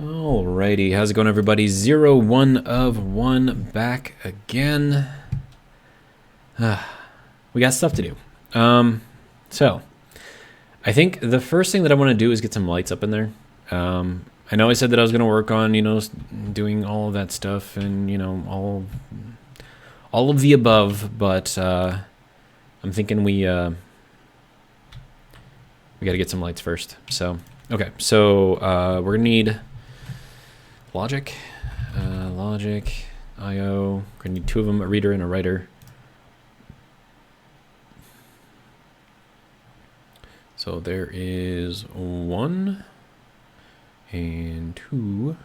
Alrighty, how's it going, everybody? 01 of 1 back again. We got stuff to do. So I think the first thing that I want to do is get some lights up in there. I know I said that I was going to work on, doing all of that stuff and, all of the above, but I'm thinking we got to get some lights first. So, okay, so we're going to need logic, IO. We're gonna need two of them, a reader and a writer. So there is 1 and 2.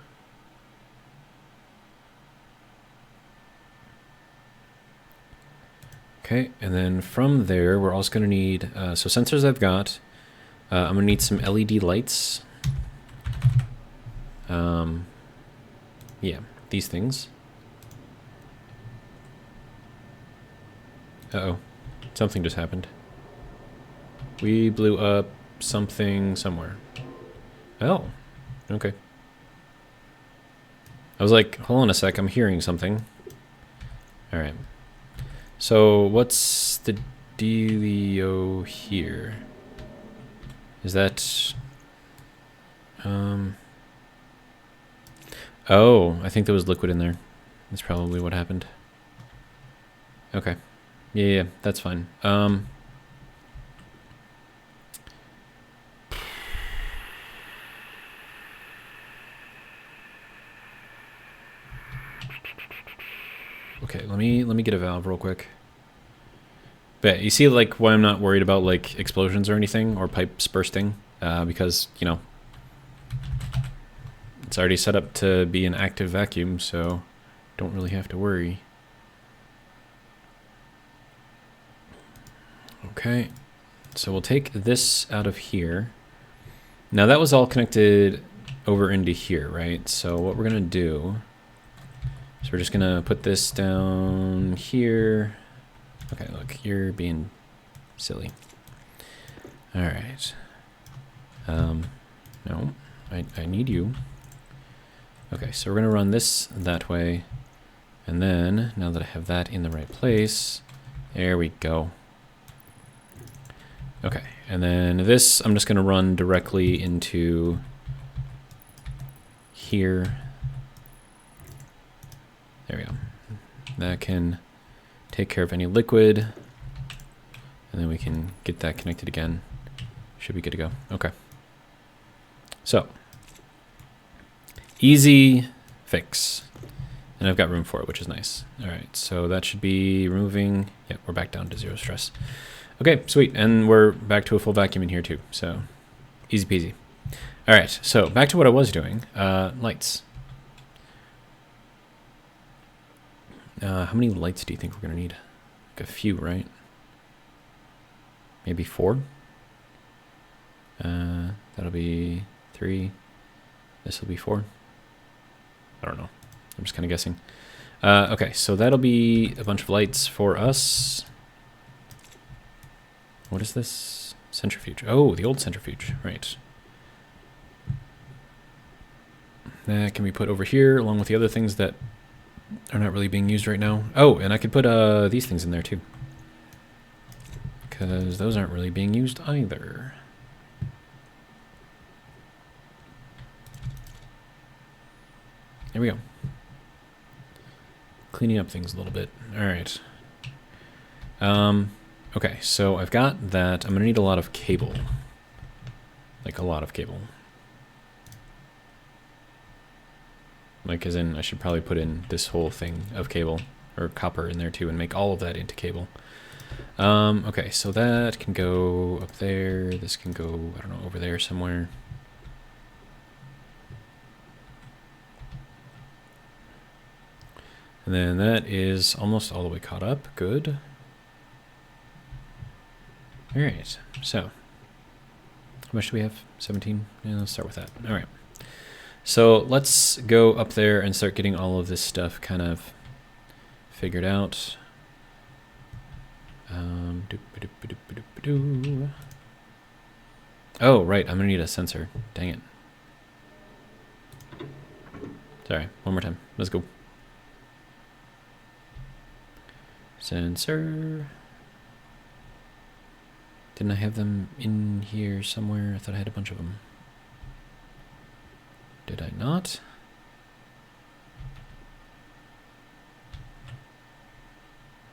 Okay, and then from there, we're also gonna need, so sensors I've got, I'm gonna need some LED lights. Yeah, these things. Uh-oh, something just happened. We blew up something somewhere. Oh, okay. I was like, hold on a sec, I'm hearing something. All right. So what's the dealio here? Is that... Oh, I think there was liquid in there. That's probably what happened. Okay. Yeah, that's fine. Okay, let me get a valve real quick. But you see, like, why I'm not worried about, like, explosions or anything, or pipes bursting, because, it's already set up to be an active vacuum, so don't really have to worry. Okay, so we'll take this out of here. Now that was all connected over into here, right? So what we're gonna do is we're just gonna put this down here. Okay, look, you're being silly. All right. No, I need you. Okay, so we're gonna run this that way. And then, now that I have that in the right place, there we go. Okay, and then this I'm just gonna run directly into here. There we go. That can take care of any liquid, and then we can get that connected again. Should be good to go. Okay. So, easy fix. And I've got room for it, which is nice. All right, so that should be removing. Yeah, we're back down to 0 stress. Okay, sweet. And we're back to a full vacuum in here too. So, easy peasy. All right, so back to what I was doing. Lights. How many lights do you think we're going to need? Like a few, right? Maybe 4? That'll be 3. This will be 4. I don't know. I'm just kind of guessing. Okay, so that'll be a bunch of lights for us. What is this? Centrifuge. Oh, the old centrifuge. Right. That can be put over here along with the other things that are not really being used right now. Oh, and I could put these things in there too, because those aren't really being used either. There we go. Cleaning up things a little bit. All right. Okay, so I've got that. I'm gonna need a lot of cable. Like a lot of cable. Like as in, I should probably put in this whole thing of cable, or copper in there too, and make all of that into cable. Okay, so that can go up there. This can go, I don't know, over there somewhere. And then that is almost all the way caught up. Good. All right, so how much do we have? 17? Yeah, let's start with that. All right. So let's go up there and start getting all of this stuff kind of figured out. Oh, right, I'm gonna need a sensor. Dang it. Sorry, one more time. Let's go. Sensor. Didn't I have them in here somewhere? I thought I had a bunch of them. Did I not?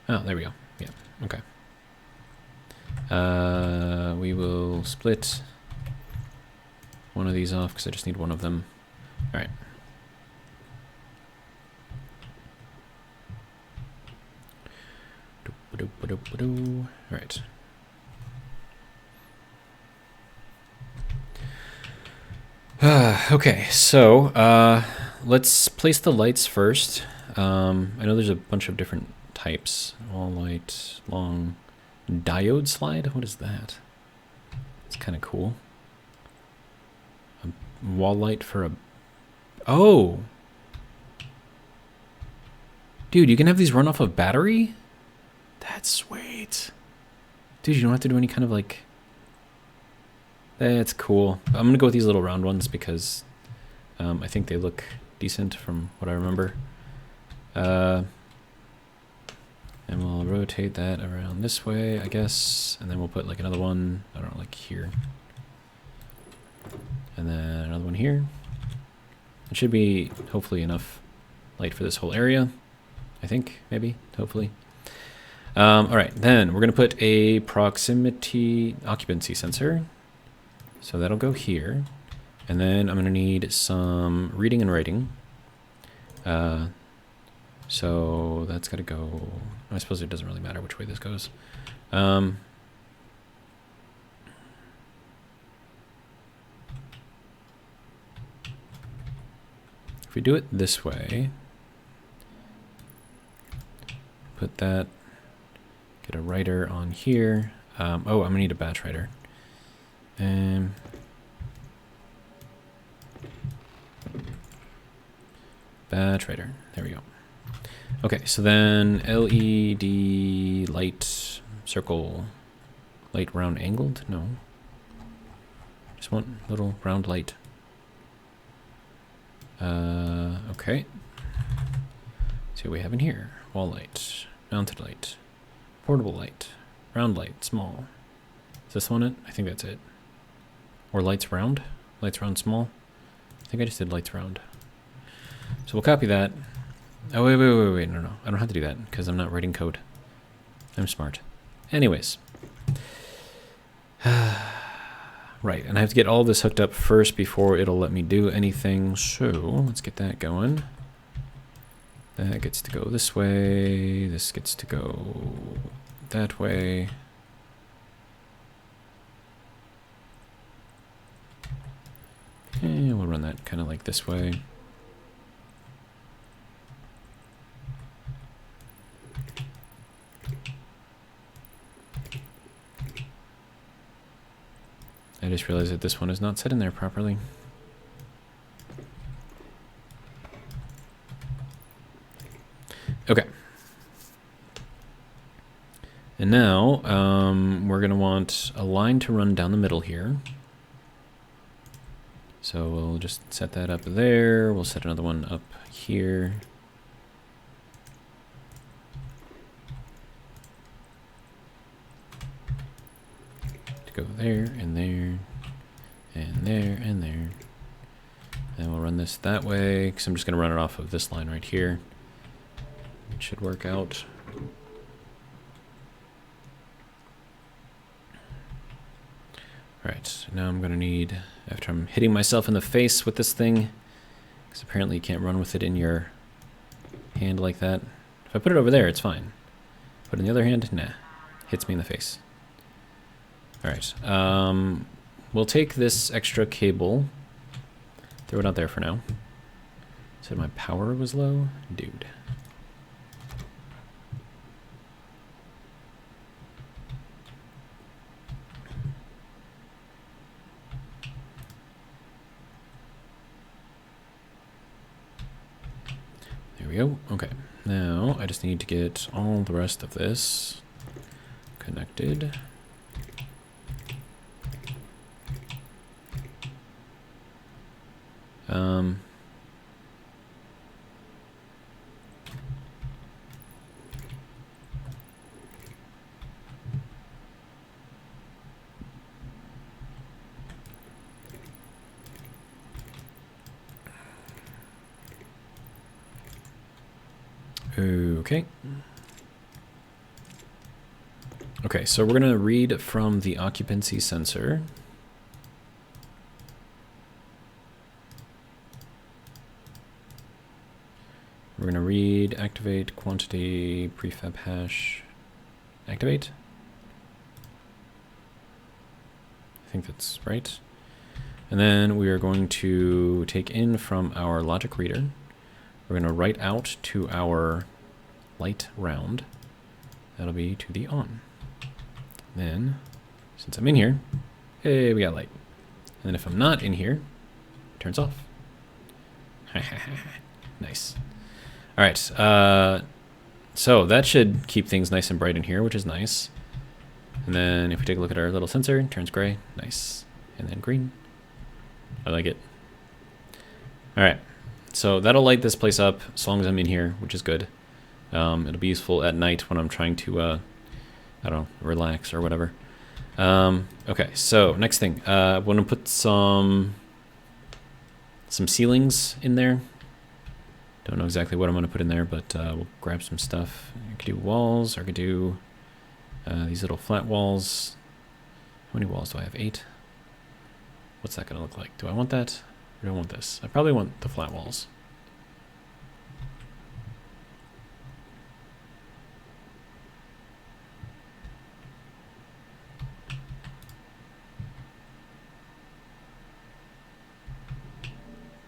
Oh, there we go. Yeah, okay. We will split one of these off because I just need one of them. All right. All right. Okay, so let's place the lights first. I know there's a bunch of different types. All light, long, diode slide. What is that? It's kind of cool. A wall light for a... Oh! Dude, you can have these run off of battery? That's sweet. Dude, you don't have to do any kind of like... That's cool. I'm going to go with these little round ones because I think they look decent from what I remember. And we'll rotate that around this way, I guess. And then we'll put like another one, I don't know, like here. And then another one here. It should be hopefully enough light for this whole area. I think, maybe, hopefully. All right, then we're going to put a proximity occupancy sensor. So that'll go here. And then I'm going to need some reading and writing. So that's got to go... I suppose it doesn't really matter which way this goes. If we do it this way, put that, get a writer on here. Oh, I'm going to need a batch writer. Batch writer. There we go. Okay, so then LED light circle, light round angled? No. Just one little round light. Okay. See what we have in here. Wall light, mounted light, portable light, round light, small. Is this one it? I think that's it. Or lights round? Lights round small? I think I just did lights round. So we'll copy that. Oh, wait, no. I don't have to do that because I'm not writing code. I'm smart. Anyways. Right, and I have to get all this hooked up first before it'll let me do anything. So let's get that going. That gets to go this way. This gets to go that way. And we'll run that kind of like this way. I just realized that this one is not set in there properly. Okay. And now we're going to want a line to run down the middle here. So we'll just set that up there. We'll set another one up here. To go there and there and there and there. And we'll run this that way because I'm just going to run it off of this line right here. It should work out. Alright, so now I'm going to need, after I'm hitting myself in the face with this thing, because apparently you can't run with it in your hand like that. If I put it over there, it's fine. But in the other hand, nah. Hits me in the face. Alright, we'll take this extra cable, throw it out there for now. Said my power was low? Dude. There we go. Okay. Now I just need to get all the rest of this connected. Okay. Okay, so we're going to read from the occupancy sensor. We're going to read, activate, quantity, prefab hash, activate. I think that's right. And then we are going to take in from our logic reader. We're going to write out to our light round. That'll be to the on. Then, since I'm in here, hey, we got light. And then if I'm not in here, it turns off. Nice. All right. So that should keep things nice and bright in here, which is nice. And then if we take a look at our little sensor, it turns gray. Nice. And then green. I like it. All right. So that'll light this place up as long as I'm in here, which is good. It'll be useful at night when I'm trying to, I don't know, relax or whatever. Okay, so next thing. I want to put some ceilings in there. Don't know exactly what I'm going to put in there, but we'll grab some stuff. I could do walls, or I could do these little flat walls. How many walls do I have? 8? What's that going to look like? Do I want that? Or do I want this? I probably want the flat walls.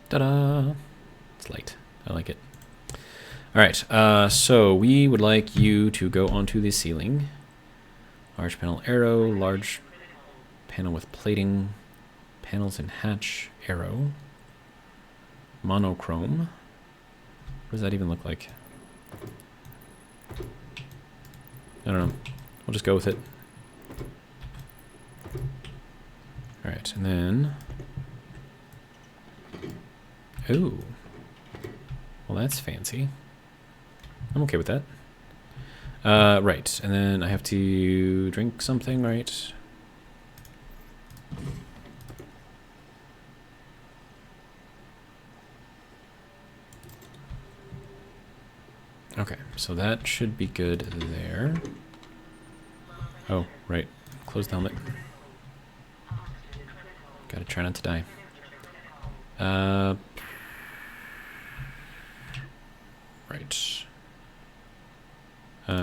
Ta-da! It's light. I like it. All right, so we would like you to go onto the ceiling. Large panel arrow, large panel with plating, panels in hatch, arrow, monochrome. What does that even look like? I don't know. We'll just go with it. All right, and then... Ooh. Well, that's fancy. I'm okay with that. Right, and then I have to drink something, right? Okay, so that should be good there. Oh, right. Closed helmet. Gotta try not to die. Right.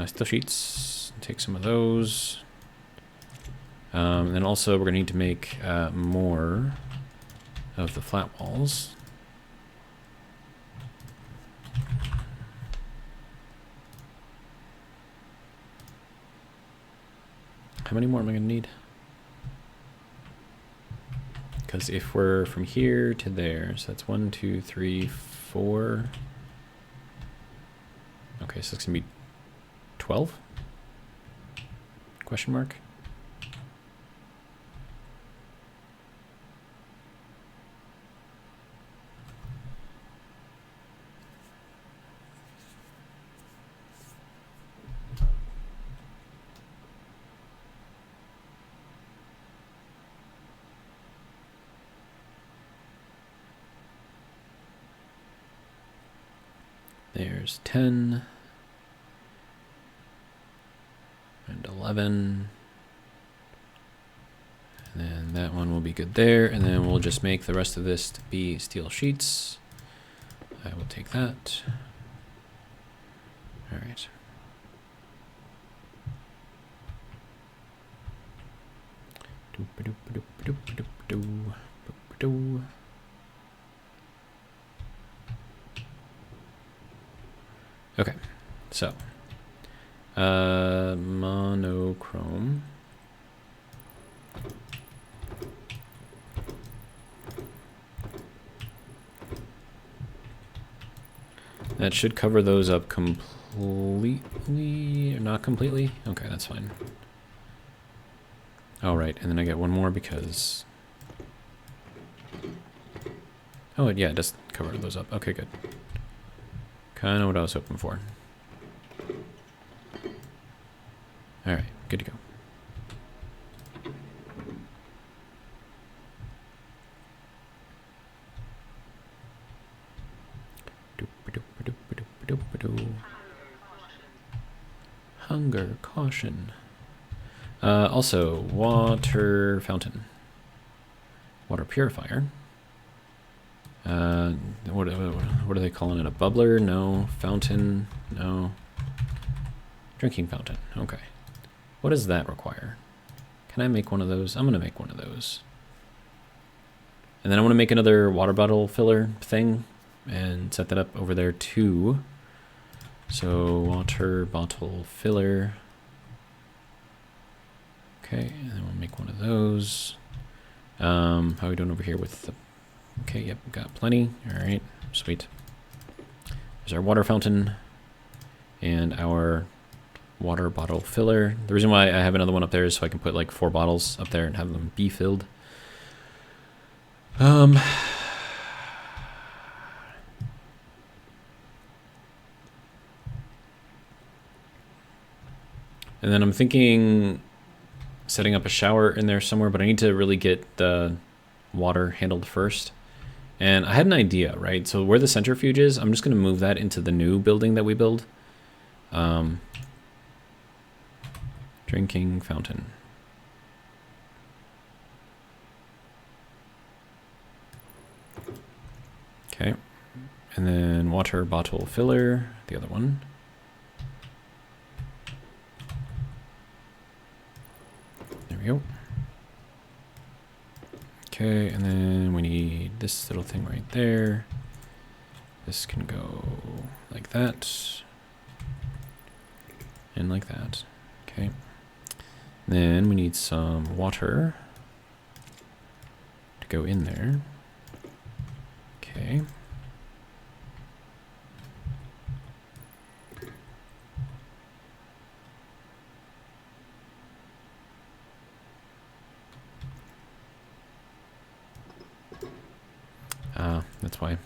Steel sheets. Take some of those. And then also we're gonna need to make more of the flat walls. How many more am I gonna need? Because if we're from here to there, so that's 1, 2, 3, 4. Okay, so it's gonna be 12? Question mark? There's 10 and 11, and then that one will be good there, and then we'll just make the rest of this to be steel sheets. I will take that. All right. Okay, so monochrome. That should cover those up completely, or not completely. Okay, that's fine. All right, and then I get one more because... Oh, yeah, it does cover those up. Okay, good. Kind of what I was hoping for. All right, good to go. Hunger, caution. Also, water fountain. Water purifier. What are they calling it? A bubbler? No. Fountain? No. Drinking fountain. Okay. What does that require? Can I make one of those? I'm going to make one of those. And then I want to make another water bottle filler thing and set that up over there too. So water bottle filler. Okay, and then we'll make one of those. How are we doing over here with the... Okay, yep, got plenty. All right, sweet. There's our water fountain and our water bottle filler. The reason why I have another one up there is so I can put like 4 bottles up there and have them be filled. And then I'm thinking setting up a shower in there somewhere, but I need to really get the water handled first. And I had an idea, right? So where the centrifuge is, I'm just going to move that into the new building that we build. Drinking fountain. Okay. And then water bottle filler, the other one. There we go. Okay, and then we need this little thing right there. This can go like that. And like that. Okay. Then we need some water to go in there. Okay. That's why.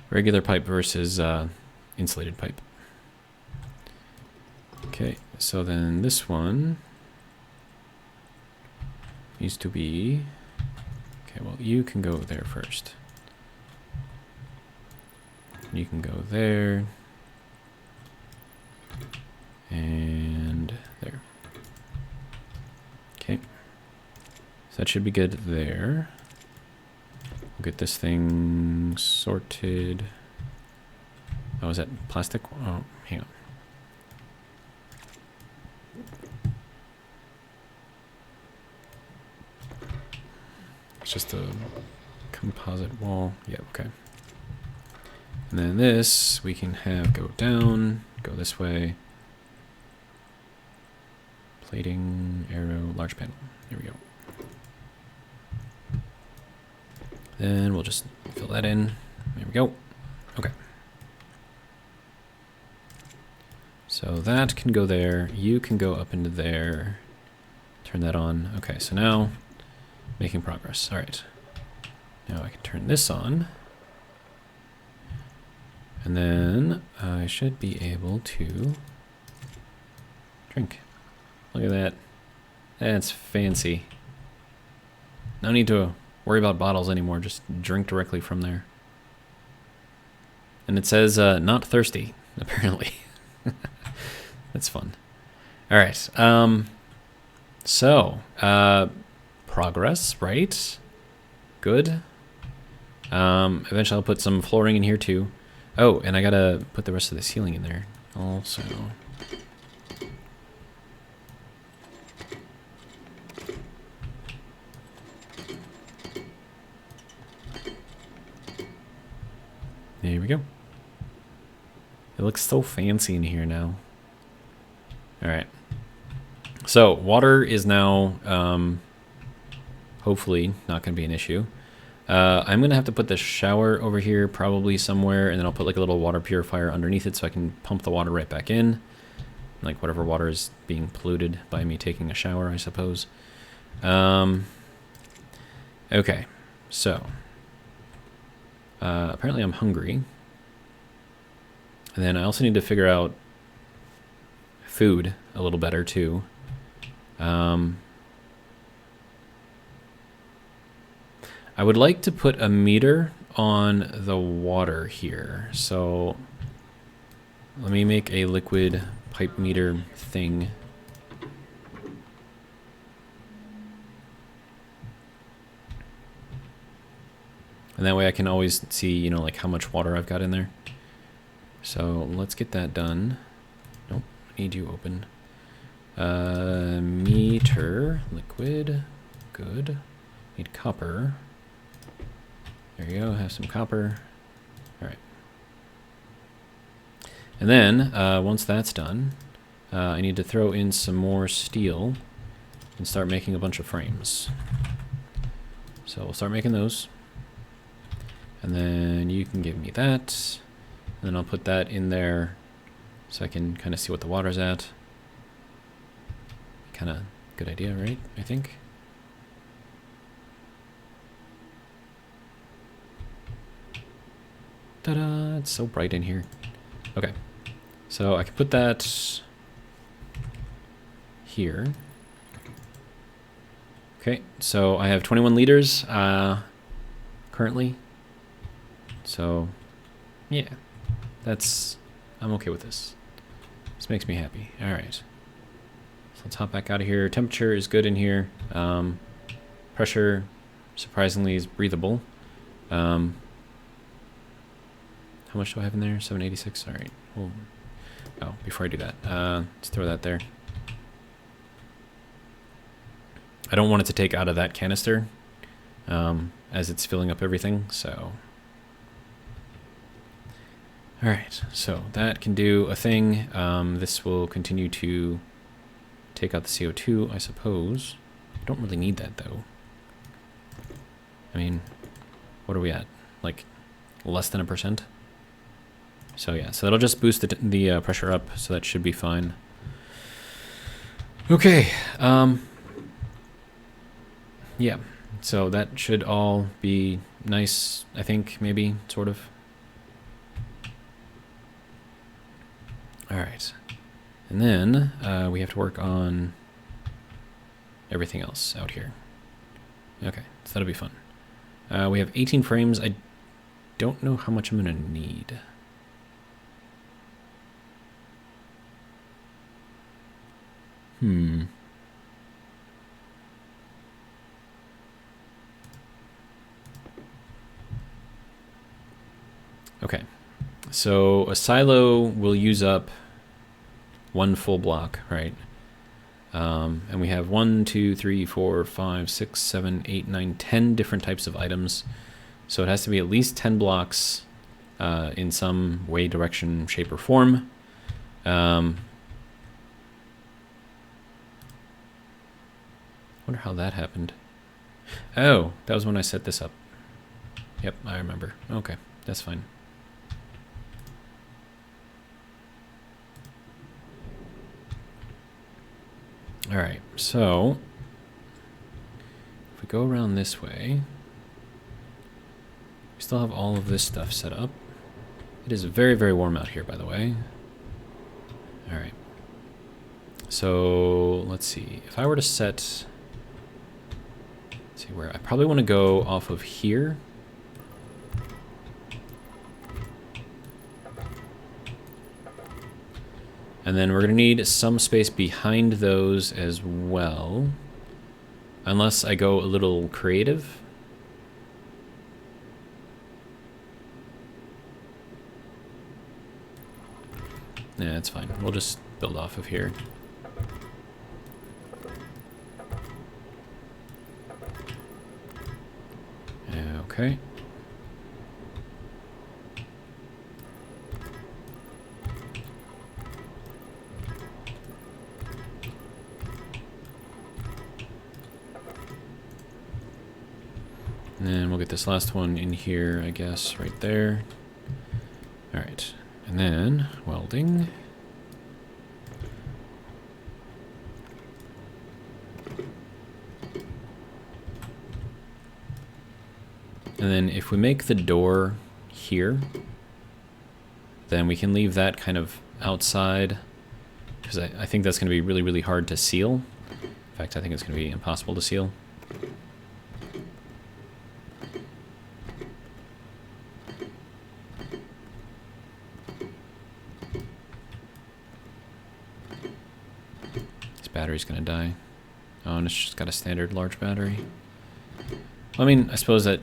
Regular pipe versus insulated pipe. Okay, so then this one needs to be... Okay, well, you can go there first. You can go there. And there. Okay. So that should be good there. We'll get this thing sorted. Oh, is that plastic? Oh, hang on. It's just a composite wall. Yeah, okay. And then this we can have go down, go this way. Plating, arrow, large panel. There we go. Then we'll just fill that in. There we go. Okay. So that can go there. You can go up into there. Turn that on. Okay, so now making progress. All right. Now I can turn this on. And then I should be able to drink. Look at that. That's fancy. No need to worry about bottles anymore. Just drink directly from there. And it says not thirsty, apparently. That's fun. All right. So progress, right? Good. Eventually I'll put some flooring in here too. Oh, and I gotta put the rest of the ceiling in there also. There we go. It looks so fancy in here now. All right. So water is now hopefully not going to be an issue. I'm going to have to put the shower over here probably somewhere, and then I'll put like a little water purifier underneath it so I can pump the water right back in. Like whatever water is being polluted by me taking a shower, I suppose. Okay, so apparently I'm hungry. And then I also need to figure out food a little better too. I would like to put a meter on the water here. So Let me make a liquid pipe meter thing. And that way I can always see, you know, like how much water I've got in there. So let's get that done. Nope, I need you open. Meter, liquid, good. Need copper. There you go, have some copper. All right. And then, once that's done, I need to throw in some more steel and start making a bunch of frames. So we'll start making those. And then you can give me that. And then I'll put that in there so I can kind of see what the water's at. Kind of good idea, right? I think. Ta-da! It's so bright in here. Okay. So I can put that here. Okay, so I have 21 liters currently. So, yeah, I'm okay with this. This makes me happy. All right. So let's hop back out of here. Temperature is good in here. Pressure, surprisingly, is breathable. How much do I have in there? 786. All right. Well, oh, before I do that, let's throw that there. I don't want it to take out of that canister as it's filling up everything, so. All right, so that can do a thing. This will continue to take out the CO2, I suppose. I don't really need that, though. I mean, what are we at? Like, less than 1%? So yeah, so that'll just boost the pressure up, so that should be fine. Okay, yeah, so that should all be nice, I think, maybe, sort of. All right, and then we have to work on everything else out here. Okay, so that'll be fun. We have 18 frames. I don't know how much I'm gonna need. Okay, so a silo will use up one full block, right? And we have 1, 2, 3, 4, 5, 6, 7, 8, 9, 10 different types of items. So it has to be at least 10 blocks in some way, direction, shape, or form. Wonder how that happened. Oh, that was when I set this up. Yep, I remember. Okay, that's fine. All right, so if we go around this way, we still have all of this stuff set up. It is very, very warm out here, by the way. All right. So let's see. If I were to set, let's see where, I probably want to go off of here. And then we're going to need some space behind those as well. Unless I go a little creative. Yeah, that's fine. We'll just build off of here. Okay. And then we'll get this last one in here, I guess, right there. All right, and then welding. And then if we make the door here, then we can leave that kind of outside, because I think that's going to be really, really hard to seal. In fact, I think it's going to be impossible to seal. battery's gonna die. Oh, and it's just got a standard large battery. I mean, I suppose that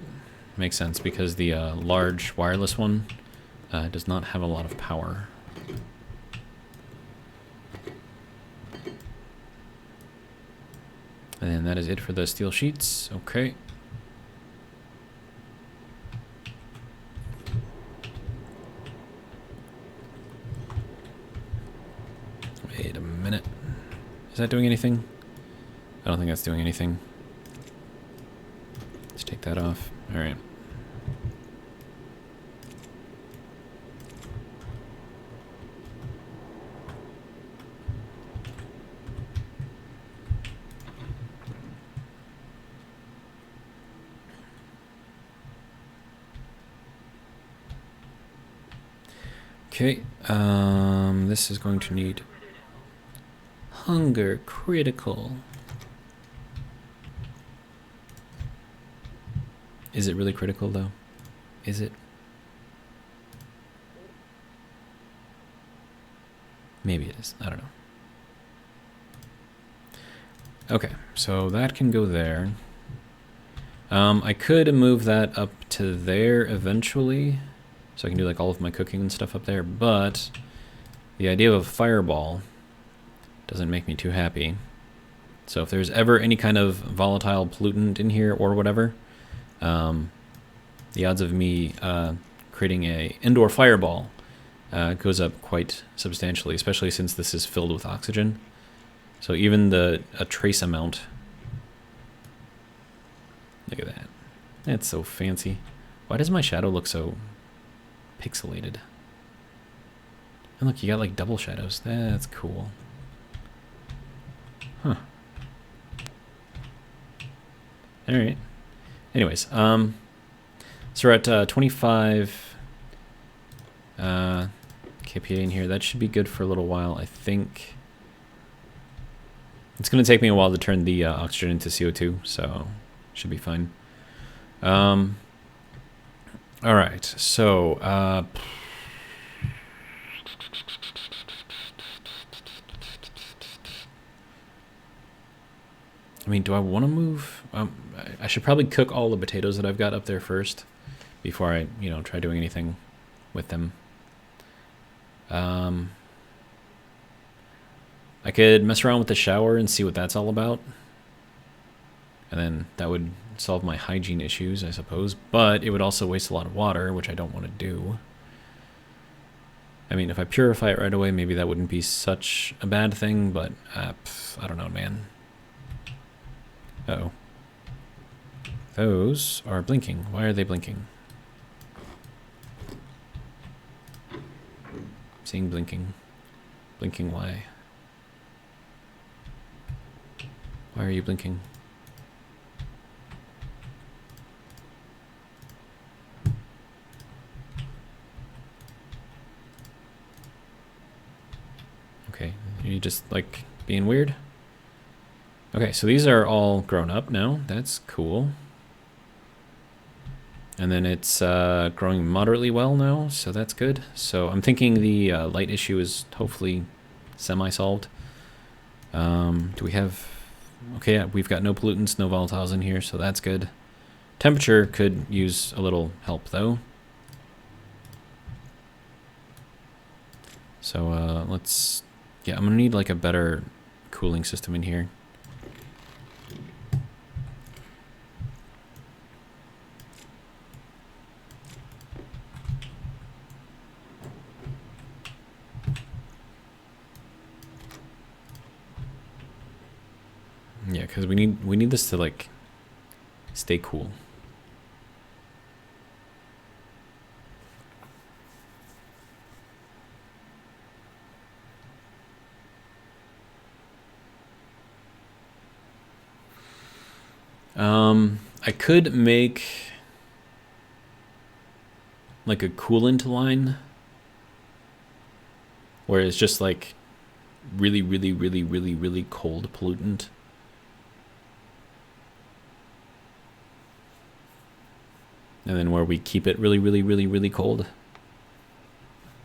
makes sense because the large wireless one does not have a lot of power. And that is it for the steel sheets. Okay. Wait a minute. Is that doing anything? I don't think that's doing anything. Let's take that off. All right. Okay, this is going to need hunger critical. Is it really critical though? Is it? Maybe it is, I don't know. Okay, so that can go there. I could move that up to there eventually. So I can do like all of my cooking and stuff up there, but the idea of a fireball doesn't make me too happy. So if there's ever any kind of volatile pollutant in here or whatever, the odds of me creating a indoor fireball goes up quite substantially, especially since this is filled with oxygen. So even a trace amount. Look at that. That's so fancy. Why does my shadow look so pixelated? And look, you got like double shadows. That's cool. Huh. All right. Anyways, so we're at 25 kPa in here. That should be good for a little while, I think. It's going to take me a while to turn the oxygen into CO2, so should be fine. All right, so I mean, do I want to move? I should probably cook all the potatoes that I've got up there first before I, try doing anything with them. I could mess around with the shower and see what that's all about. And then that would solve my hygiene issues, I suppose. But it would also waste a lot of water, which I don't want to do. I mean, if I purify it right away, maybe that wouldn't be such a bad thing, but I don't know, man. Uh-oh. Those are blinking. Why are they blinking? Seeing blinking. Blinking why? Why are you blinking? Okay, are you just like being weird? Okay, so these are all grown up now. That's cool. And then it's growing moderately well now, so that's good. So I'm thinking the light issue is hopefully semi-solved. Do we have... Okay, yeah, we've got no pollutants, no volatiles in here, so that's good. Temperature could use a little help, though. So let's... Yeah, I'm going to need like a better cooling system in here. Yeah, because we need this to like stay cool. I could make like a coolant line where it's just like really cold pollutant. And then where we keep it really cold.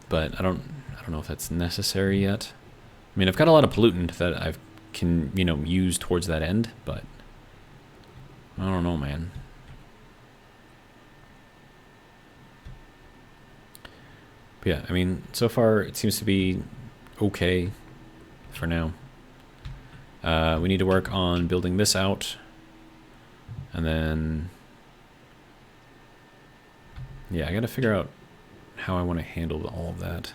But I don't know if that's necessary yet. I mean, I've got a lot of pollutant that I've can, you know, use towards that end, but I don't know, man. But yeah, I mean, so far it seems to be okay for now. We need to work on building this out, and then yeah, I gotta figure out how I want to handle all of that.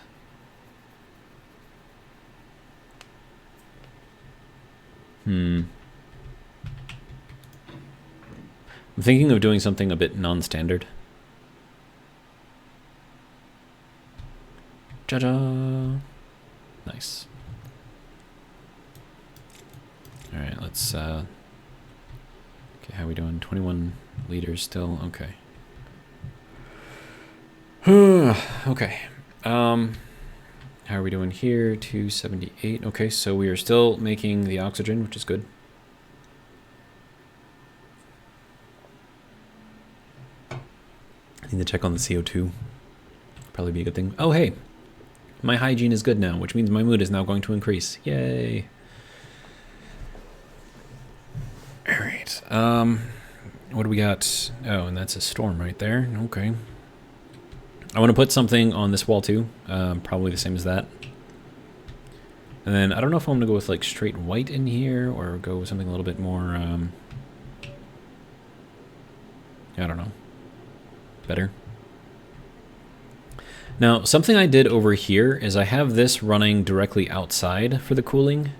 I'm thinking of doing something a bit non-standard. Ja-ja! Nice. Alright, let's, okay, how are we doing? 21 liters still? Okay. Okay. How are we doing here? 278. Okay, so we are still making the oxygen, which is good. I need to check on the CO2. Probably be a good thing. Oh, hey. My hygiene is good now, which means my mood is now going to increase. Yay. All right. What do we got? Oh, and that's a storm right there. Okay. I want to put something on this wall too. Probably the same as that. And then I don't know if I'm going to go with like straight white in here or go with something a little bit more, I don't know. Better. Now, something I did over here is I have this running directly outside for the cooling,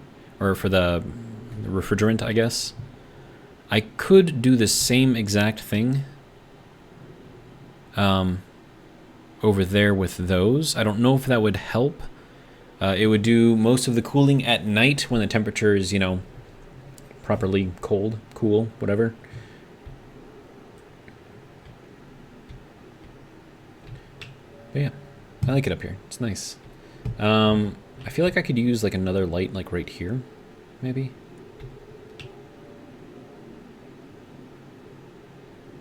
or for the refrigerant, I guess. I could do the same exact thing over there with those. I don't know if that would help. It would do most of the cooling at night when the temperature is, you know, properly cold, cool, whatever. But yeah, I like it up here. It's nice. I feel like I could use like another light like right here, maybe.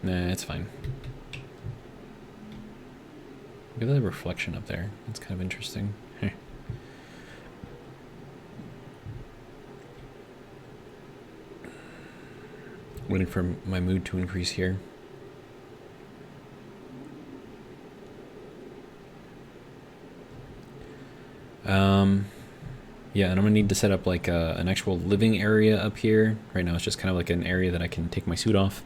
Nah, it's fine. Look at the reflection up there. That's kind of interesting. Waiting for my mood to increase here. Yeah, and I'm gonna need to set up like an actual living area up here. Right now it's just kind of like an area that I can take my suit off.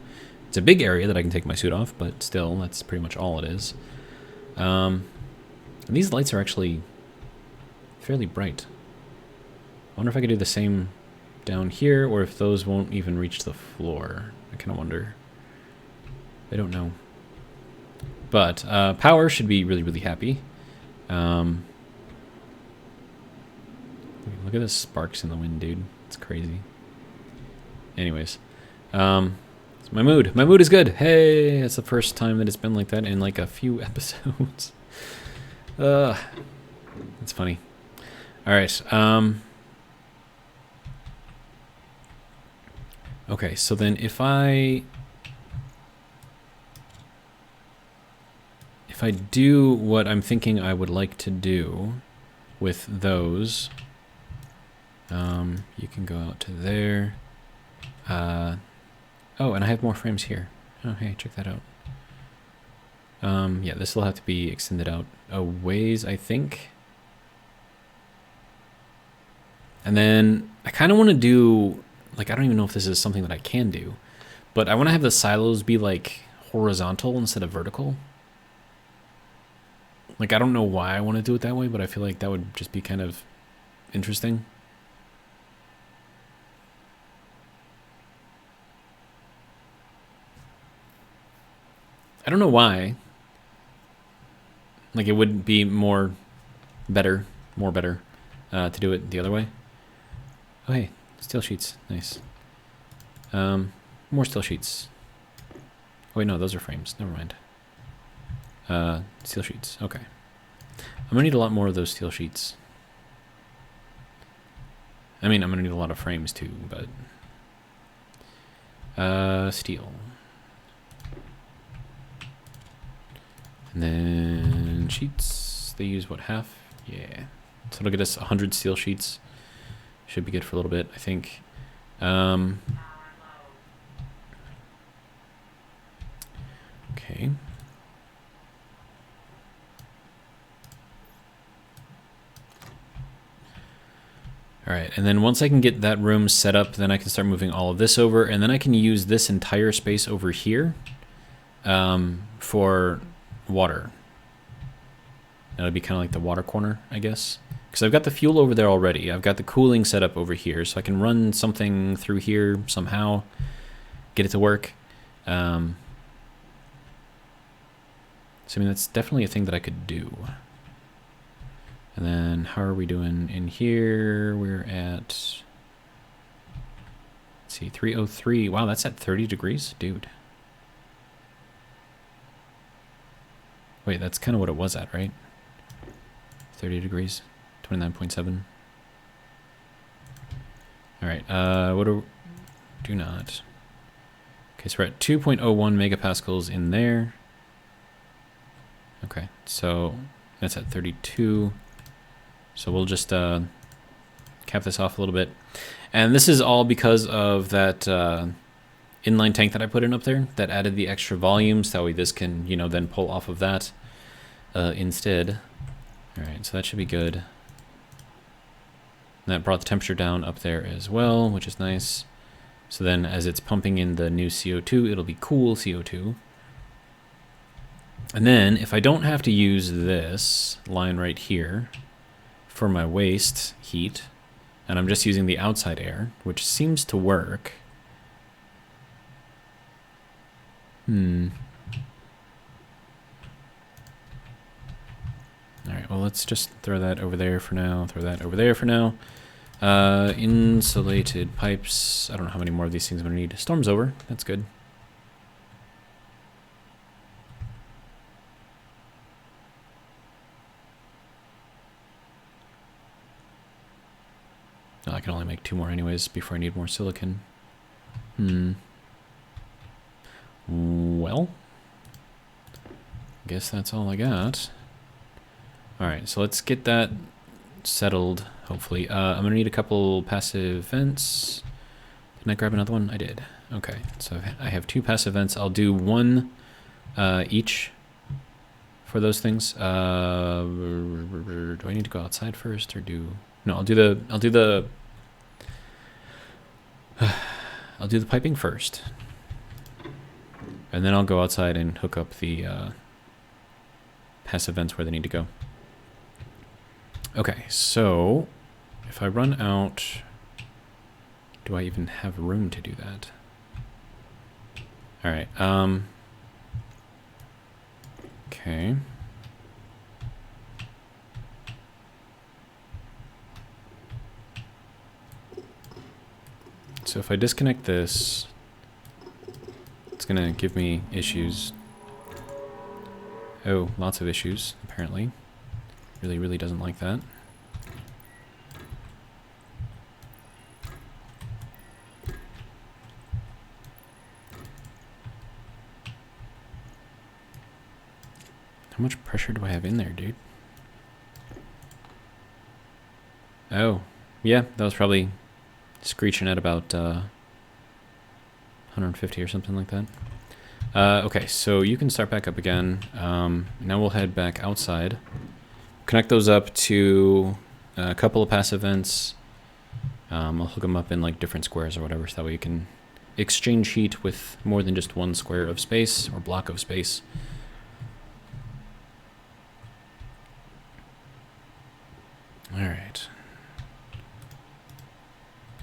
It's a big area that I can take my suit off, but still, that's pretty much all it is. And these lights are actually fairly bright. I wonder if I could do the same down here, or if those won't even reach the floor. I kind of wonder. I don't know. But power should be really, really happy. Look at the sparks in the wind, dude. It's crazy. Anyways. So my mood is good. Hey, it's the first time that it's been like that in like a few episodes. It's funny. All right. Okay, so then if I do what I'm thinking I would like to do with those, you can go out to there. Oh, and I have more frames here. Oh, hey, check that out. Yeah, this will have to be extended out a ways, I think. And then I kind of want to do, like, I don't even know if this is something that I can do, but I want to have the silos be like horizontal instead of vertical. Like, I don't know why I want to do it that way, but I feel like that would just be kind of interesting. I don't know why. Like, it would be more better to do it the other way. Oh, hey, steel sheets. Nice. More steel sheets. Oh, wait, no, those are frames. Never mind. Steel sheets. Okay. I'm gonna need a lot more of those steel sheets. I mean, I'm gonna need a lot of frames too, but steel. And then sheets. They use what, half? Yeah. So it'll get us 100 steel sheets. Should be good for a little bit, I think. Okay. All right, and then once I can get that room set up, then I can start moving all of this over, and then I can use this entire space over here for water. That'll be kind of like the water corner, I guess. Because I've got the fuel over there already. I've got the cooling set up over here, so I can run something through here somehow, get it to work. So, I mean, that's definitely a thing that I could do. And then how are we doing in here? We're at, let's see, 303. Wow, that's at 30 degrees? Dude. Wait, that's kind of what it was at, right? 30 degrees, 29.7. All right, what do not. Okay, so we're at 2.01 megapascals in there. Okay, so that's at 32. So we'll just cap this off a little bit. And this is all because of that inline tank that I put in up there that added the extra volumes. That way this can, you know, then pull off of that instead. All right, so that should be good. And that brought the temperature down up there as well, which is nice. So then as it's pumping in the new CO2, it'll be cool CO2. And then if I don't have to use this line right here for my waste heat, and I'm just using the outside air, which seems to work. All right, well, let's just throw that over there for now, throw that over there for now. Insulated pipes. I don't know how many more of these things I'm gonna need. Storm's over, that's good. Oh, I can only make 2 more anyways before I need more silicon. Well, guess that's all I got. All right, so let's get that settled, hopefully. I'm gonna need a couple passive vents. Didn't I grab another one? I did. Okay, so I have 2 passive vents. I'll do 1 each for those things. Do I need to go outside first or do... No, I'll do the piping first. And then I'll go outside and hook up the passive vents where they need to go. Okay, so if I run out, do I even have room to do that? All right, okay. So if I disconnect this, it's gonna give me issues. Oh, lots of issues, apparently. Really doesn't like that. How much pressure do I have in there, dude? Oh, yeah, that was probably screeching at about 150 or something like that. Okay, so you can start back up again. Now we'll head back outside. Connect those up to a couple of passive vents. I'll hook them up in like different squares or whatever, so that way you can exchange heat with more than just one square of space or block of space. All right.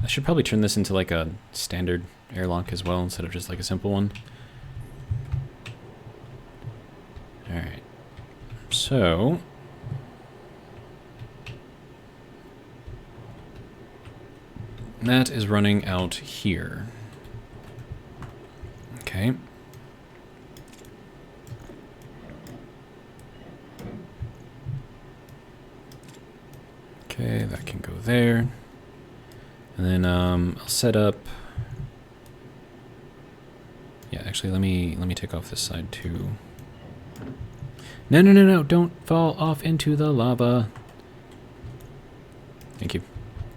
I should probably turn this into like a standard airlock as well instead of just like a simple one. All right. So that is running out here. Okay. Okay, that can go there. And then I'll set up. Yeah, actually, let me take off this side too. No! Don't fall off into the lava. Thank you.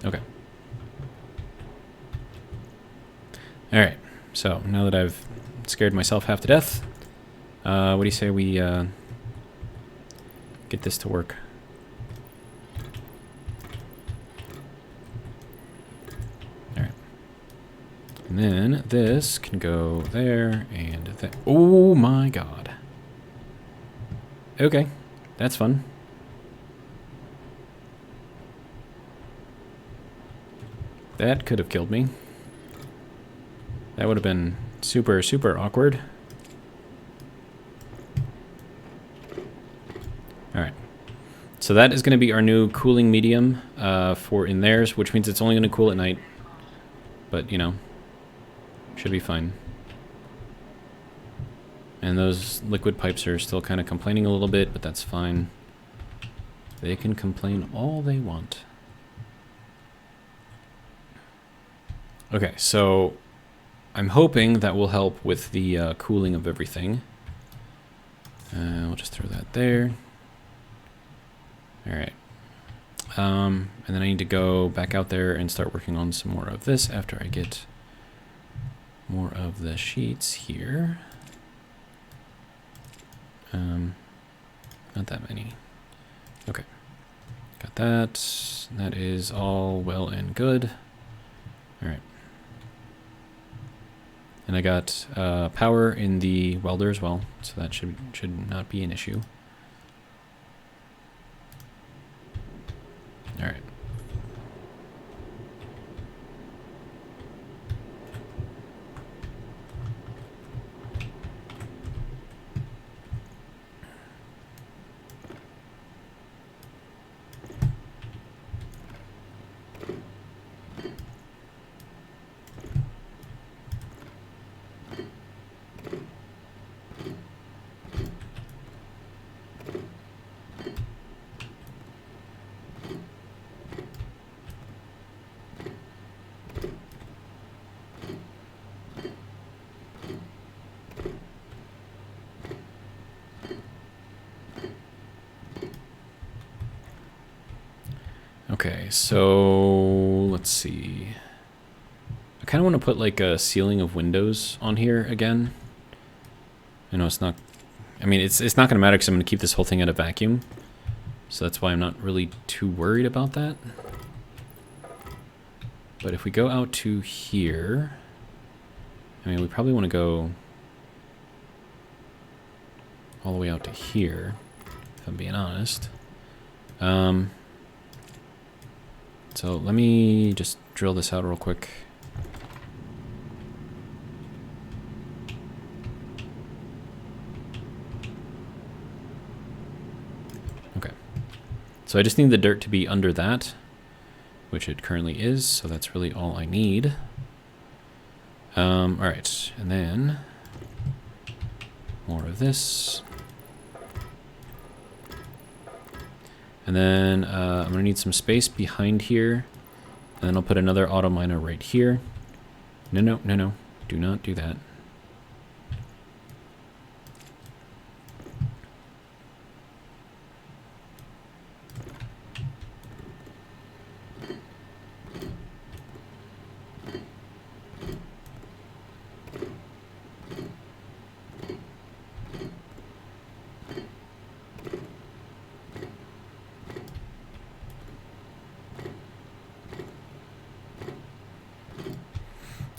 Okay. All right. So now that I've scared myself half to death, what do you say we get this to work? All right. And then this can go there and that. Oh my god. Okay, that's fun. That could have killed me. That would have been super, super awkward. Alright. So that is going to be our new cooling medium for in theirs, which means it's only going to cool at night. But, you know, should be fine. And those liquid pipes are still kind of complaining a little bit, but that's fine. They can complain all they want. Okay, so I'm hoping that will help with the cooling of everything. We'll just throw that there. All right. And then I need to go back out there and start working on some more of this after I get more of the sheets here. Not that many. Okay. Got that. That is all well and good. All right. And I got power in the welder as well, so that should not be an issue. All right. Okay, so let's see. I kind of want to put like a ceiling of windows on here again. I know it's not, I mean, it's not going to matter because I'm going to keep this whole thing at a vacuum. So that's why I'm not really too worried about that. But if we go out to here, I mean, we probably want to go all the way out to here, if I'm being honest. So let me just drill this out real quick. Okay. So I just need the dirt to be under that, which it currently is, so that's really all I need. All right, and then more of this. And then I'm gonna need some space behind here. And then I'll put another auto miner right here. No, no, no, no. Do not do that.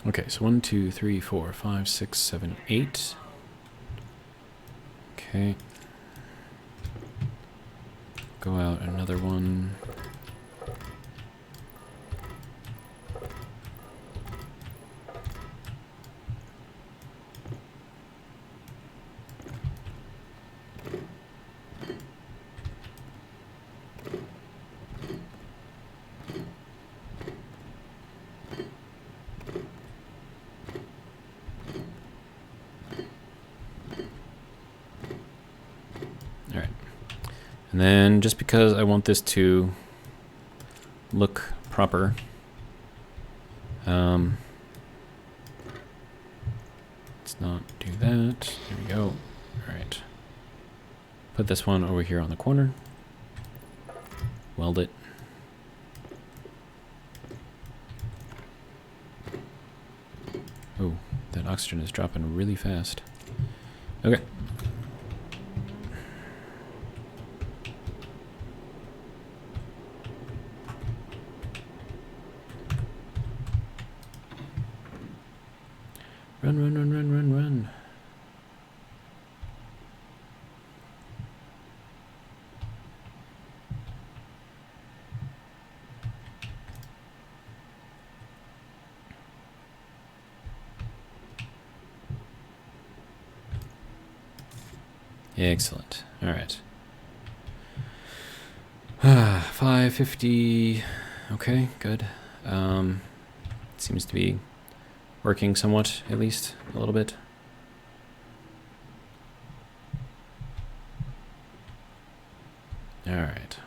Okay, so 1, 2, 3, 4, 5, 6, 7, 8. Okay. Go out another one. And then just because I want this to look proper, let's not do that. There we go. All right. Put this one over here on the corner. Weld it. Oh, oxygen is dropping really fast. Okay. Run, run, run, run, run, run. Excellent. All right. 550. Okay, good. Seems to be working somewhat, at least a little bit. All right.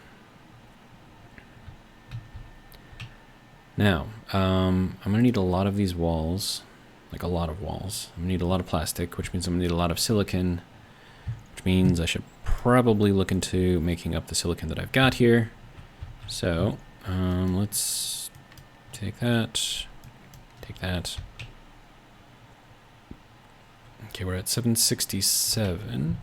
Now, I'm gonna need a lot of these walls, like a lot of walls. I'm gonna need a lot of plastic, which means I'm gonna need a lot of silicon, which means I should probably look into making up the silicon that I've got here. So, let's take that, take that. Okay, we're at 767.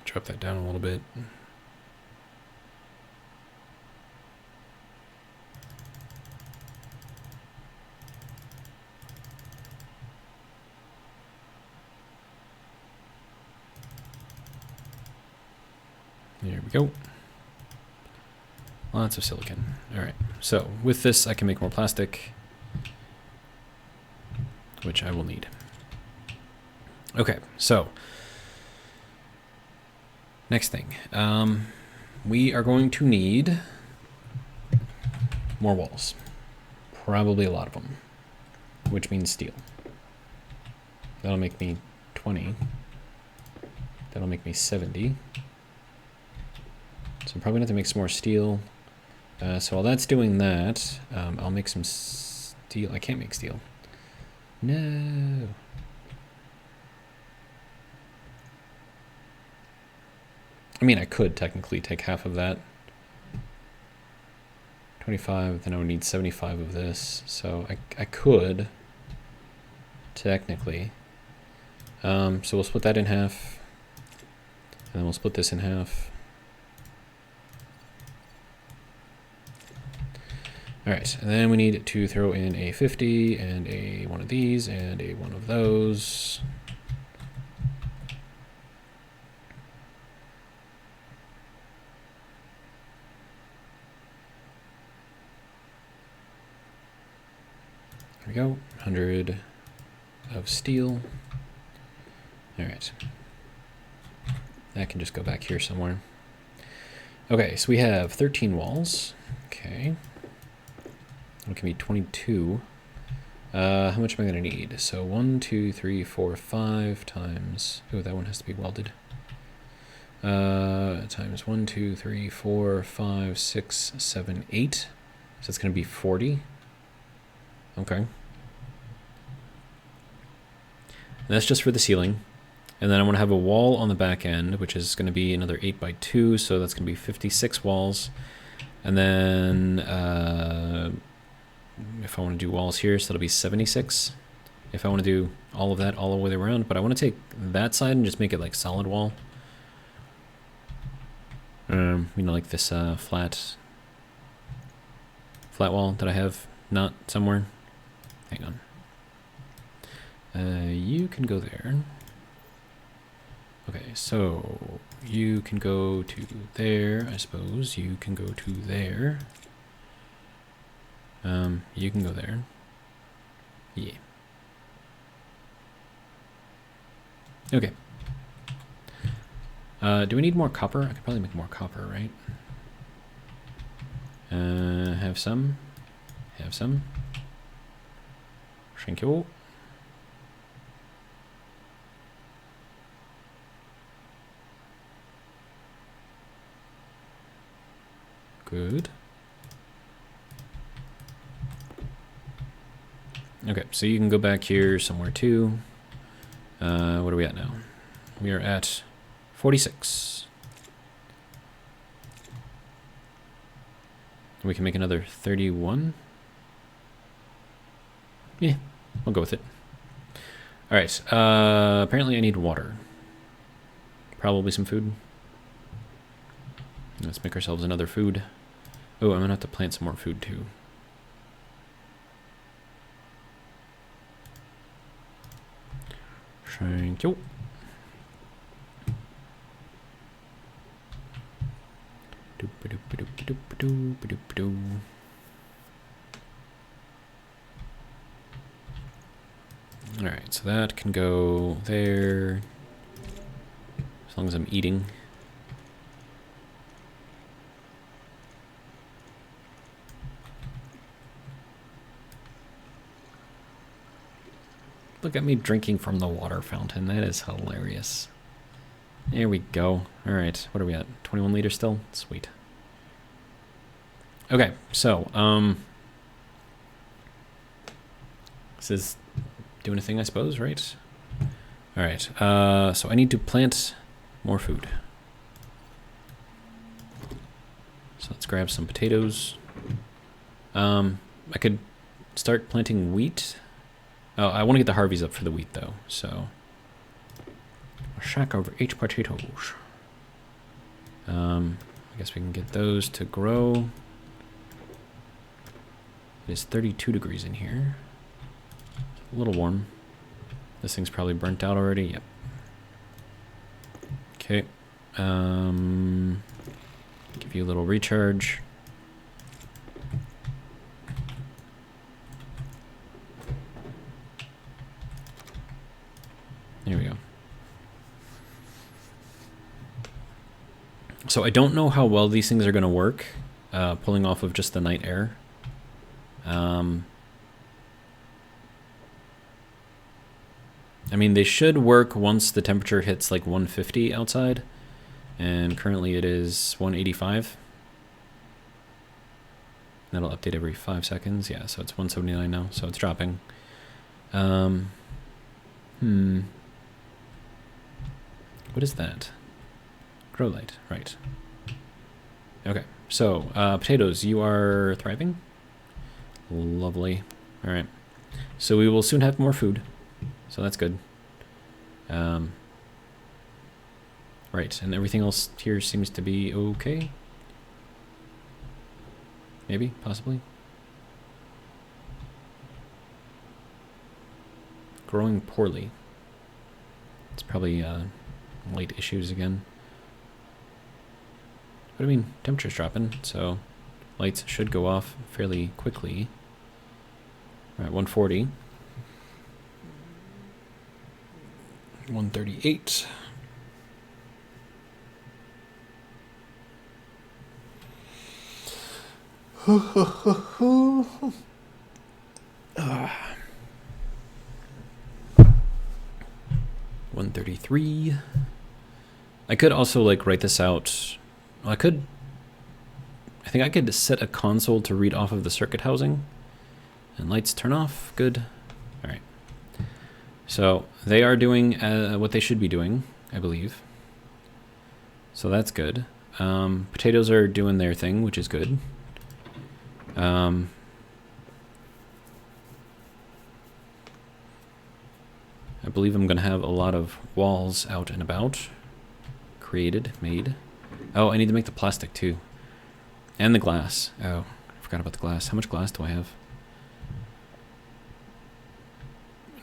Drop that down a little bit. There we go. Lots of silicon. All right, so with this I can make more plastic, which I will need. Okay, so next thing. We are going to need more walls. Probably a lot of them, which means steel. That'll make me 20. That'll make me 70. So I'm probably going to have to make some more steel. So while that's doing that, I'll make some steel. I can't make steel. No. I mean, I could technically take half of that. 25, then I would need 75 of this. So I could, technically. So we'll split that in half. And then we'll split this in half. All right, and then we need to throw in a 50 and a one of these and a one of those. There we go, 100 of steel. All right, that can just go back here somewhere. Okay, so we have 13 walls. Okay. It can be 22. How much am I going to need? So 1, 2, 3, 4, 5 times... Oh, that one has to be welded. Times 1, 2, 3, 4, 5, 6, 7, 8. So it's going to be 40. Okay. And that's just for the ceiling. And then I want to have a wall on the back end, which is going to be another 8 by 2. So that's going to be 56 walls. And then... if I want to do walls here, so that'll be 76. If I want to do all of that all the way around, but I want to take that side and just make it like solid wall. You know, like this flat wall that I have not somewhere. Hang on. You can go there. Okay, so you can go to there, I suppose. You can go to there. You can go there. Yeah. Okay. Do we need more copper? I could probably make more copper, right? Have some. Have some. Thank you. Good. Okay, so you can go back here somewhere too. What are we at now? We are at 46. We can make another 31. Yeah, I'll go with it. All right. Apparently I need water. Probably some food. Let's make ourselves another food. Oh, I'm gonna have to plant some more food too. Thank you. Alright, so that can go there, as long as I'm eating. Look at me drinking from the water fountain. That is hilarious. There we go. Alright, what are we at? 21 liters still? Sweet. Okay, so, this is doing a thing, I suppose, right? Alright, so I need to plant more food. So let's grab some potatoes. I could start planting wheat. Oh, I want to get the Harveys up for the wheat, though, so... A shack over 8 potatoes. I guess we can get those to grow. It is 32 degrees in here. A little warm. This thing's probably burnt out already. Yep. Okay. Give you a little recharge. There we go. So I don't know how well these things are going to work, pulling off of just the night air. I mean, they should work once the temperature hits like 150 outside, and currently it is 185. That'll update every 5 seconds. Yeah, so it's 179 now, so it's dropping. What is that? Grow light, right. Okay, so potatoes, you are thriving? Lovely. All right. So we will soon have more food. So that's good. Right, and everything else here seems to be okay. Maybe, possibly. Growing poorly. It's probably light issues again. But I mean, temperature's dropping, so lights should go off fairly quickly. All right, 140. 138. Ah. 133. I could also like write this out. Well, I think I could set a console to read off of the circuit housing. And lights turn off. Good. All right. So they are doing what they should be doing, I believe. So that's good. Potatoes are doing their thing, which is good. I believe I'm going to have a lot of walls out and about. Made. Oh, I need to make the plastic too. And the glass. Oh, I forgot about the glass. How much glass do I have?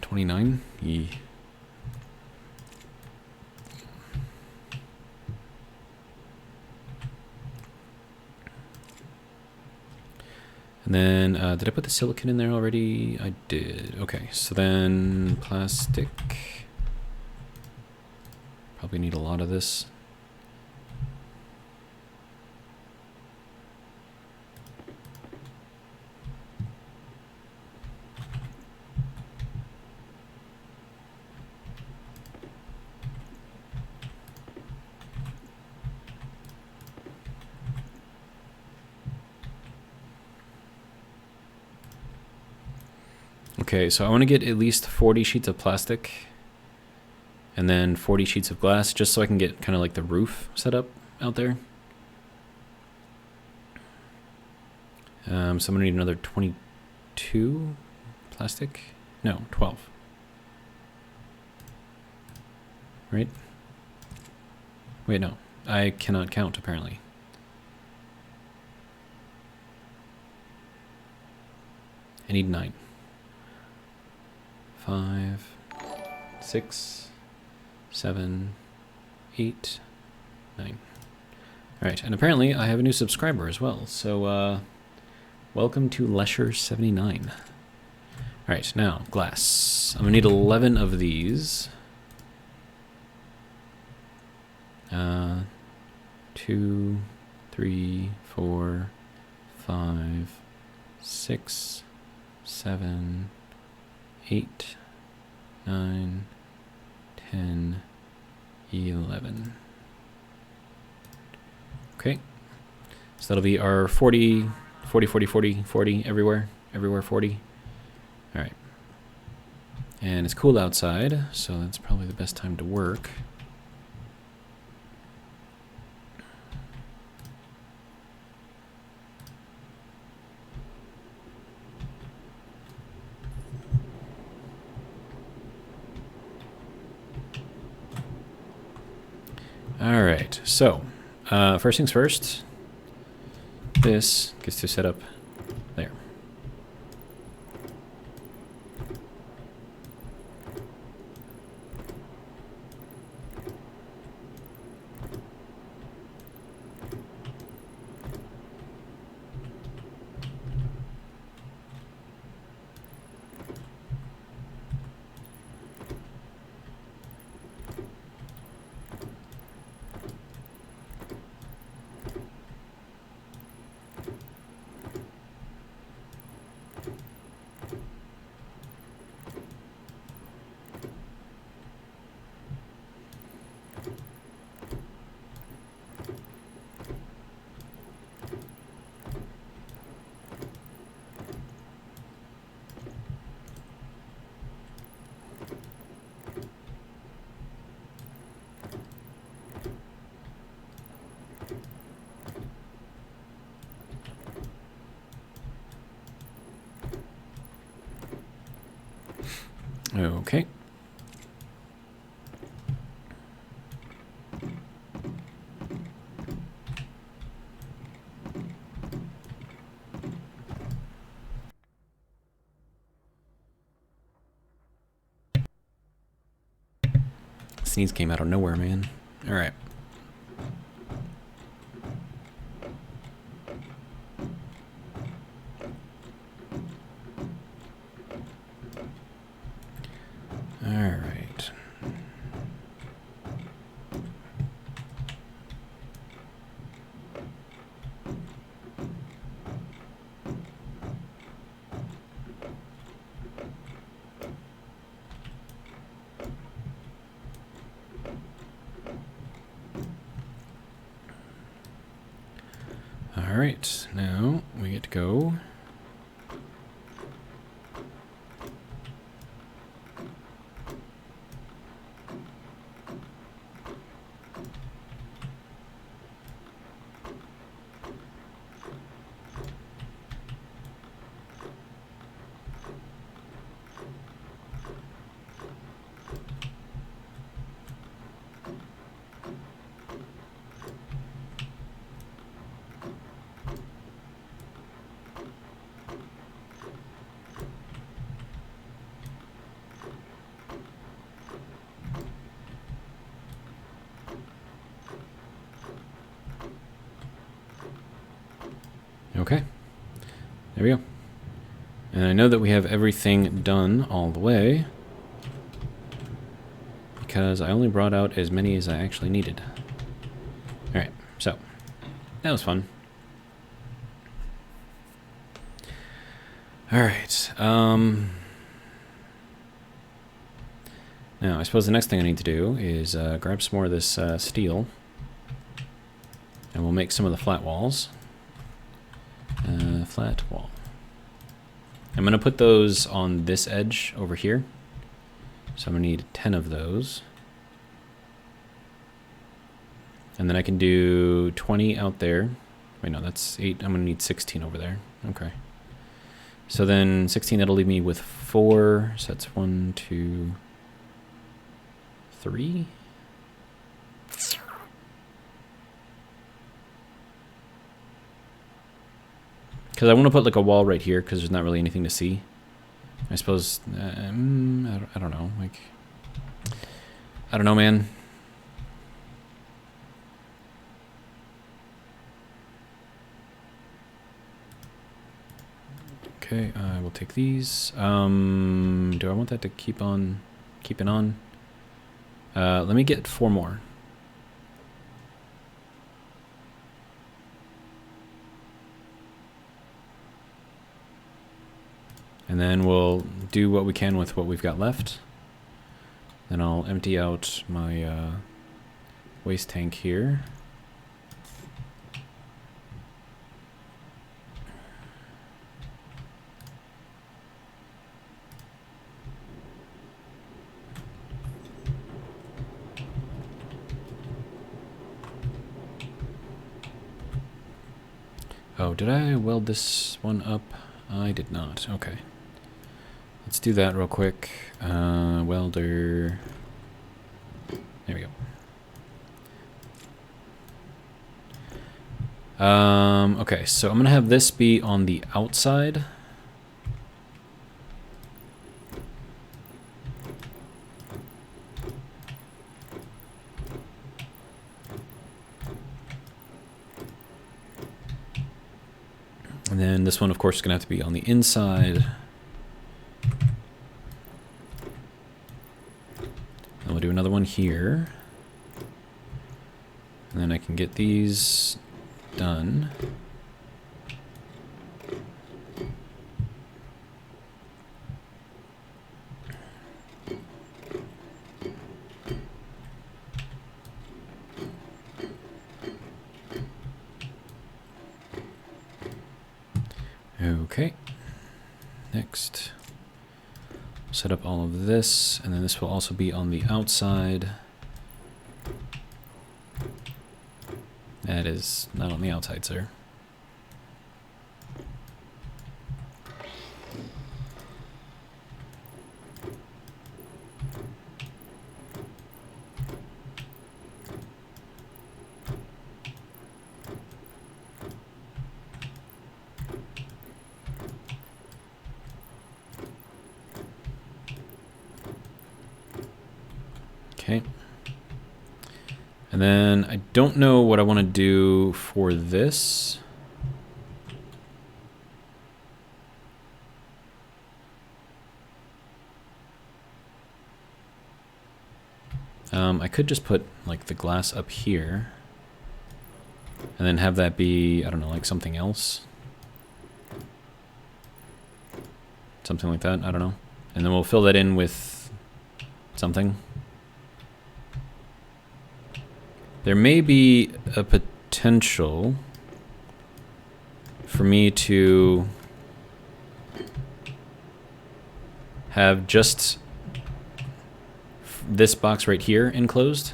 29? Yeah. And then, did I put the silicon in there already? I did. Okay, so then plastic. Probably need a lot of this. Okay, so I want to get at least 40 sheets of plastic and then 40 sheets of glass just so I can get kind of like the roof set up out there. So I'm going to need another 22 plastic? No, 12. Right? Wait, no. I cannot count, apparently. I need 9. 5, 6, 7, 8, 9. Alright, and apparently I have a new subscriber as well, so welcome to Lesher79. Alright, now, glass. I'm gonna need 11 of these. 2, 3, 4, 5, 6, 7, 8, 9, 10, 11. Okay. So that'll be our 40, 40, 40, 40, 40 everywhere. Everywhere 40. Alright. And it's cool outside, so that's probably the best time to work. Alright, so first things first, this gets to set up there. Okay. Sneeze came out of nowhere, man. All right. All right. All right, now we get to go. Okay, there we go. And I know that we have everything done all the way because I only brought out as many as I actually needed. All right, so that was fun. All right. Now, I suppose the next thing I need to do is grab some more of this steel, and we'll make some of the flat walls. Flat wall. I'm going to put those on this edge over here. So I'm going to need 10 of those. And then I can do 20 out there. Wait, no, that's 8. I'm going to need 16 over there. Okay. So then 16, that'll leave me with 4. So that's 1, 2, 3. Because I want to put like a wall right here because there's not really anything to see. I suppose, I don't know. Like, I don't know, man. Okay, I will take these. Do I want that to keep it on? Let me get 4 more. And then we'll do what we can with what we've got left. Then I'll empty out my waste tank here. Oh, did I weld this one up? I did not. Okay. Let's do that real quick. Welder. There we go. Okay, so I'm going to have this be on the outside. And then this one, of course, is going to have to be on the inside. And we'll do another one here. And then I can get these done. Okay. Next, set up all of this, and then this will also be on the outside. That is not on the outside, sir. Okay. And then I don't know what I want to do for this. I could just put like the glass up here and then have that be, I don't know, like something else. Something like that, I don't know. And then we'll fill that in with something. There may be a potential for me to have just this box right here enclosed.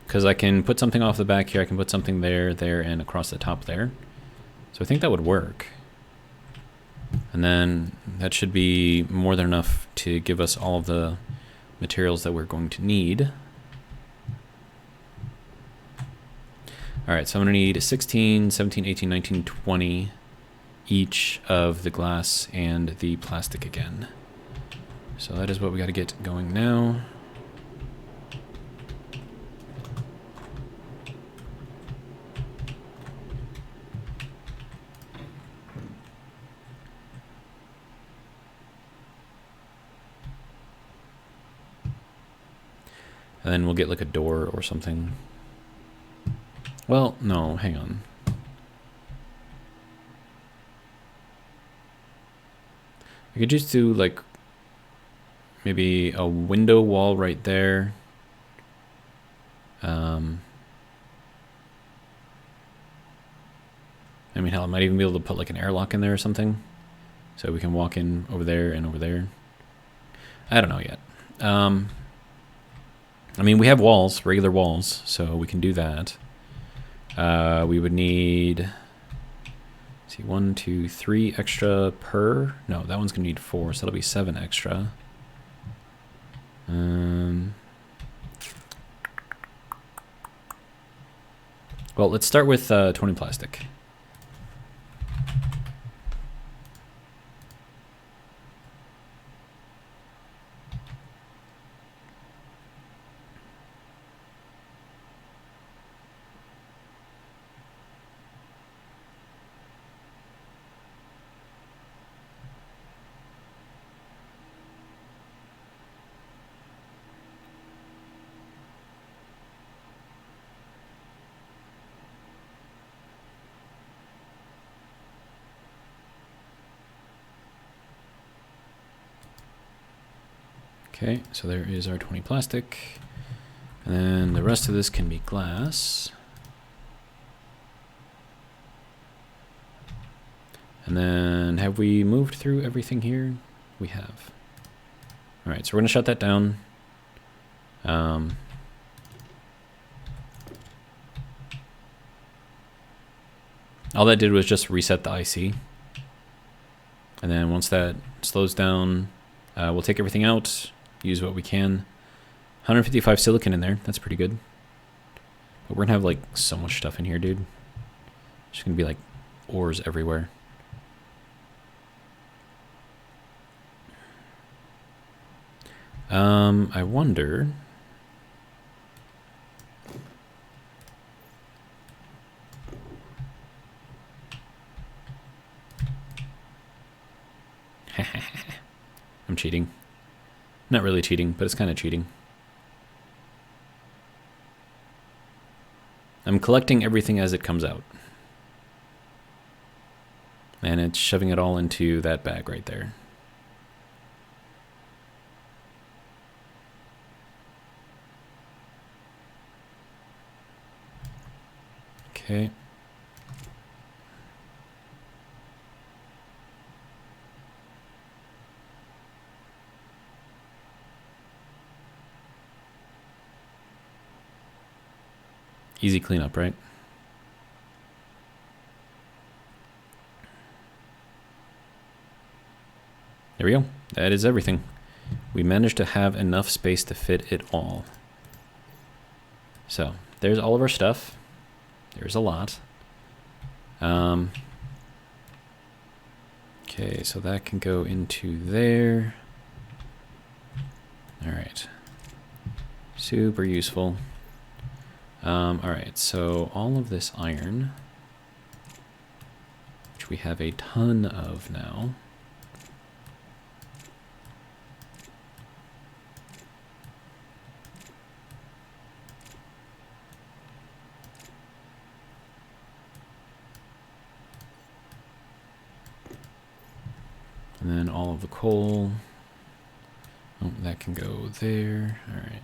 Because I can put something off the back here, I can put something there, there, and across the top there. So I think that would work. And then that should be more than enough to give us all of the materials that we're going to need. Alright, so I'm going to need 16, 17, 18, 19, 20 each of the glass and the plastic again. So that is what we got to get going now. And then we'll get like a door or something. Well, no, hang on. I could just do like maybe a window wall right there. I mean, hell, I might even be able to put like an airlock in there or something. So we can walk in over there and over there. I don't know yet. I mean, we have walls, regular walls, so we can do that. We would need, let's see, 1, 2, 3 extra per. No, that one's gonna need 4, so that'll be 7 extra. Well, let's start with 20 plastic. Okay, so there is our 20 plastic. And then the rest of this can be glass. And then have we moved through everything here? We have. All right, so we're gonna shut that down. All that did was just reset the IC. And then once that slows down, we'll take everything out, use what we can. 155 silicon in there, that's pretty good. But we're gonna have like so much stuff in here, dude. It's gonna be like ores everywhere. I wonder. I'm cheating. Not really cheating, but it's kind of cheating. I'm collecting everything as it comes out. And it's shoving it all into that bag right there. Okay. Easy cleanup, right? There we go. That is everything. We managed to have enough space to fit it all. So there's all of our stuff. There's a lot. Okay, so that can go into there. All right. Super useful. All right, so all of this iron, which we have a ton of now. And then all of the coal. Oh, that can go there. All right.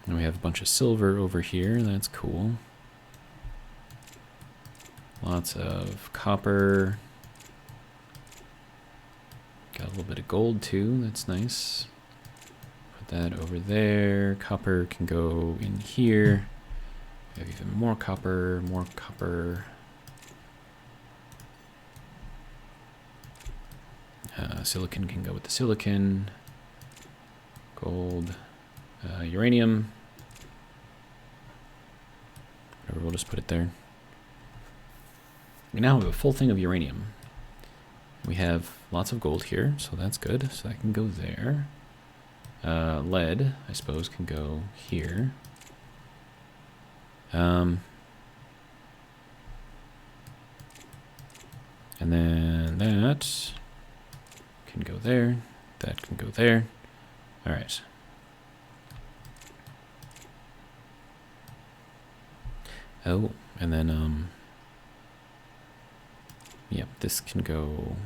And we have a bunch of silver over here. That's cool. Lots of copper. Got a little bit of gold too. That's nice. Put that over there. Copper can go in here. We have even more copper, more copper. Silicon can go with the silicon. Gold. Uranium. Whatever, we'll just put it there. We now have a full thing of uranium. We have lots of gold here, so that's good. So that can go there. Lead, I suppose, can go here. And then that can go there. That can go there. All right. Oh, and then, yep, this can go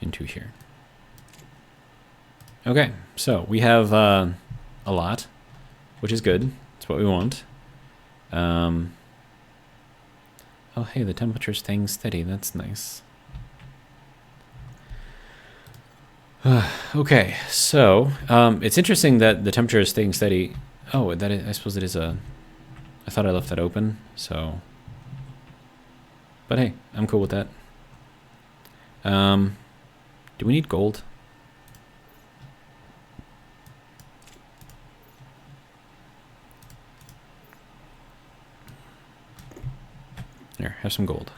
into here. Okay, so we have a lot, which is good. It's what we want. Oh, hey, the temperature's staying steady. That's nice. Okay, so it's interesting that the temperature is staying steady. Oh, that is, I suppose it is a. I thought I left that open, so. But hey, I'm cool with that. Do we need gold? Here, have some gold.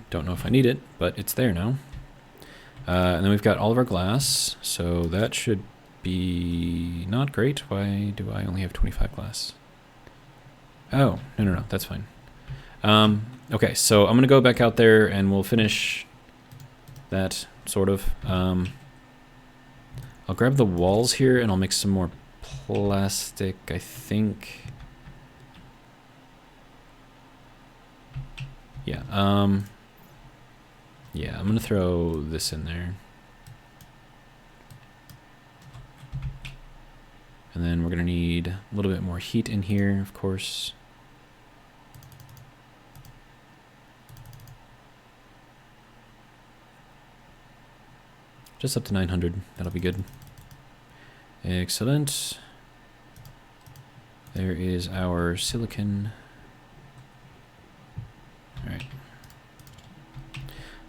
Don't know if I need it, but it's there now. And then we've got all of our glass, so that should be not great. Why do I only have 25 glass? Oh, no, that's fine. Okay, so I'm gonna go back out there and we'll finish that, sort of. I'll grab the walls here and I'll make some more plastic, I think. Yeah, yeah, I'm gonna throw this in there. And then we're gonna need a little bit more heat in here, of course. Just up to 900, that'll be good. Excellent. There is our silicon. All right.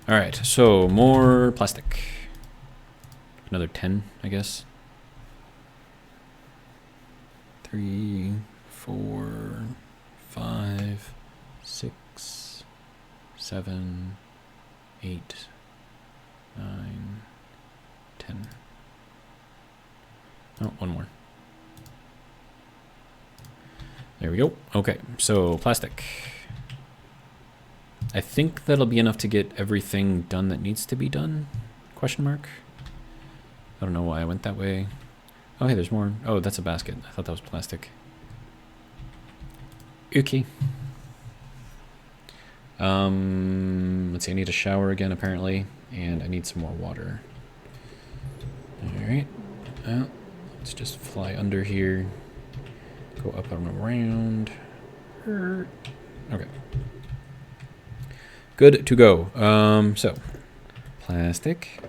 All right, so more plastic. Another 10, I guess. 3, 4, 5, 6, 7, 8, 9, 10. Oh, one more. There we go. Okay, so plastic. I think that'll be enough to get everything done that needs to be done? Question mark? I don't know why I went that way. Oh, hey, there's more. Oh, that's a basket. I thought that was plastic. Okay. Let's see, I need a shower again, apparently. And I need some more water. Alright. Let's just fly under here. Go up and around. Okay. Good to go. So, plastic.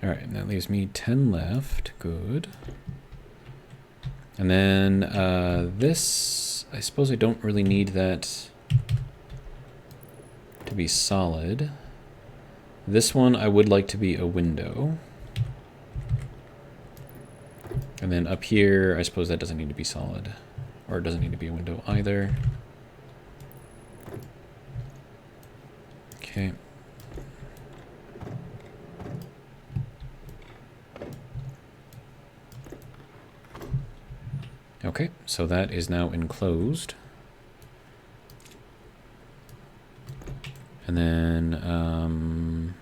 All right, and that leaves me 10 left. Good. And then this, I suppose I don't really need that to be solid. This one I would like to be a window. And then up here, I suppose that doesn't need to be solid. Or it doesn't need to be a window either. Okay. Okay, so that is now enclosed. And then,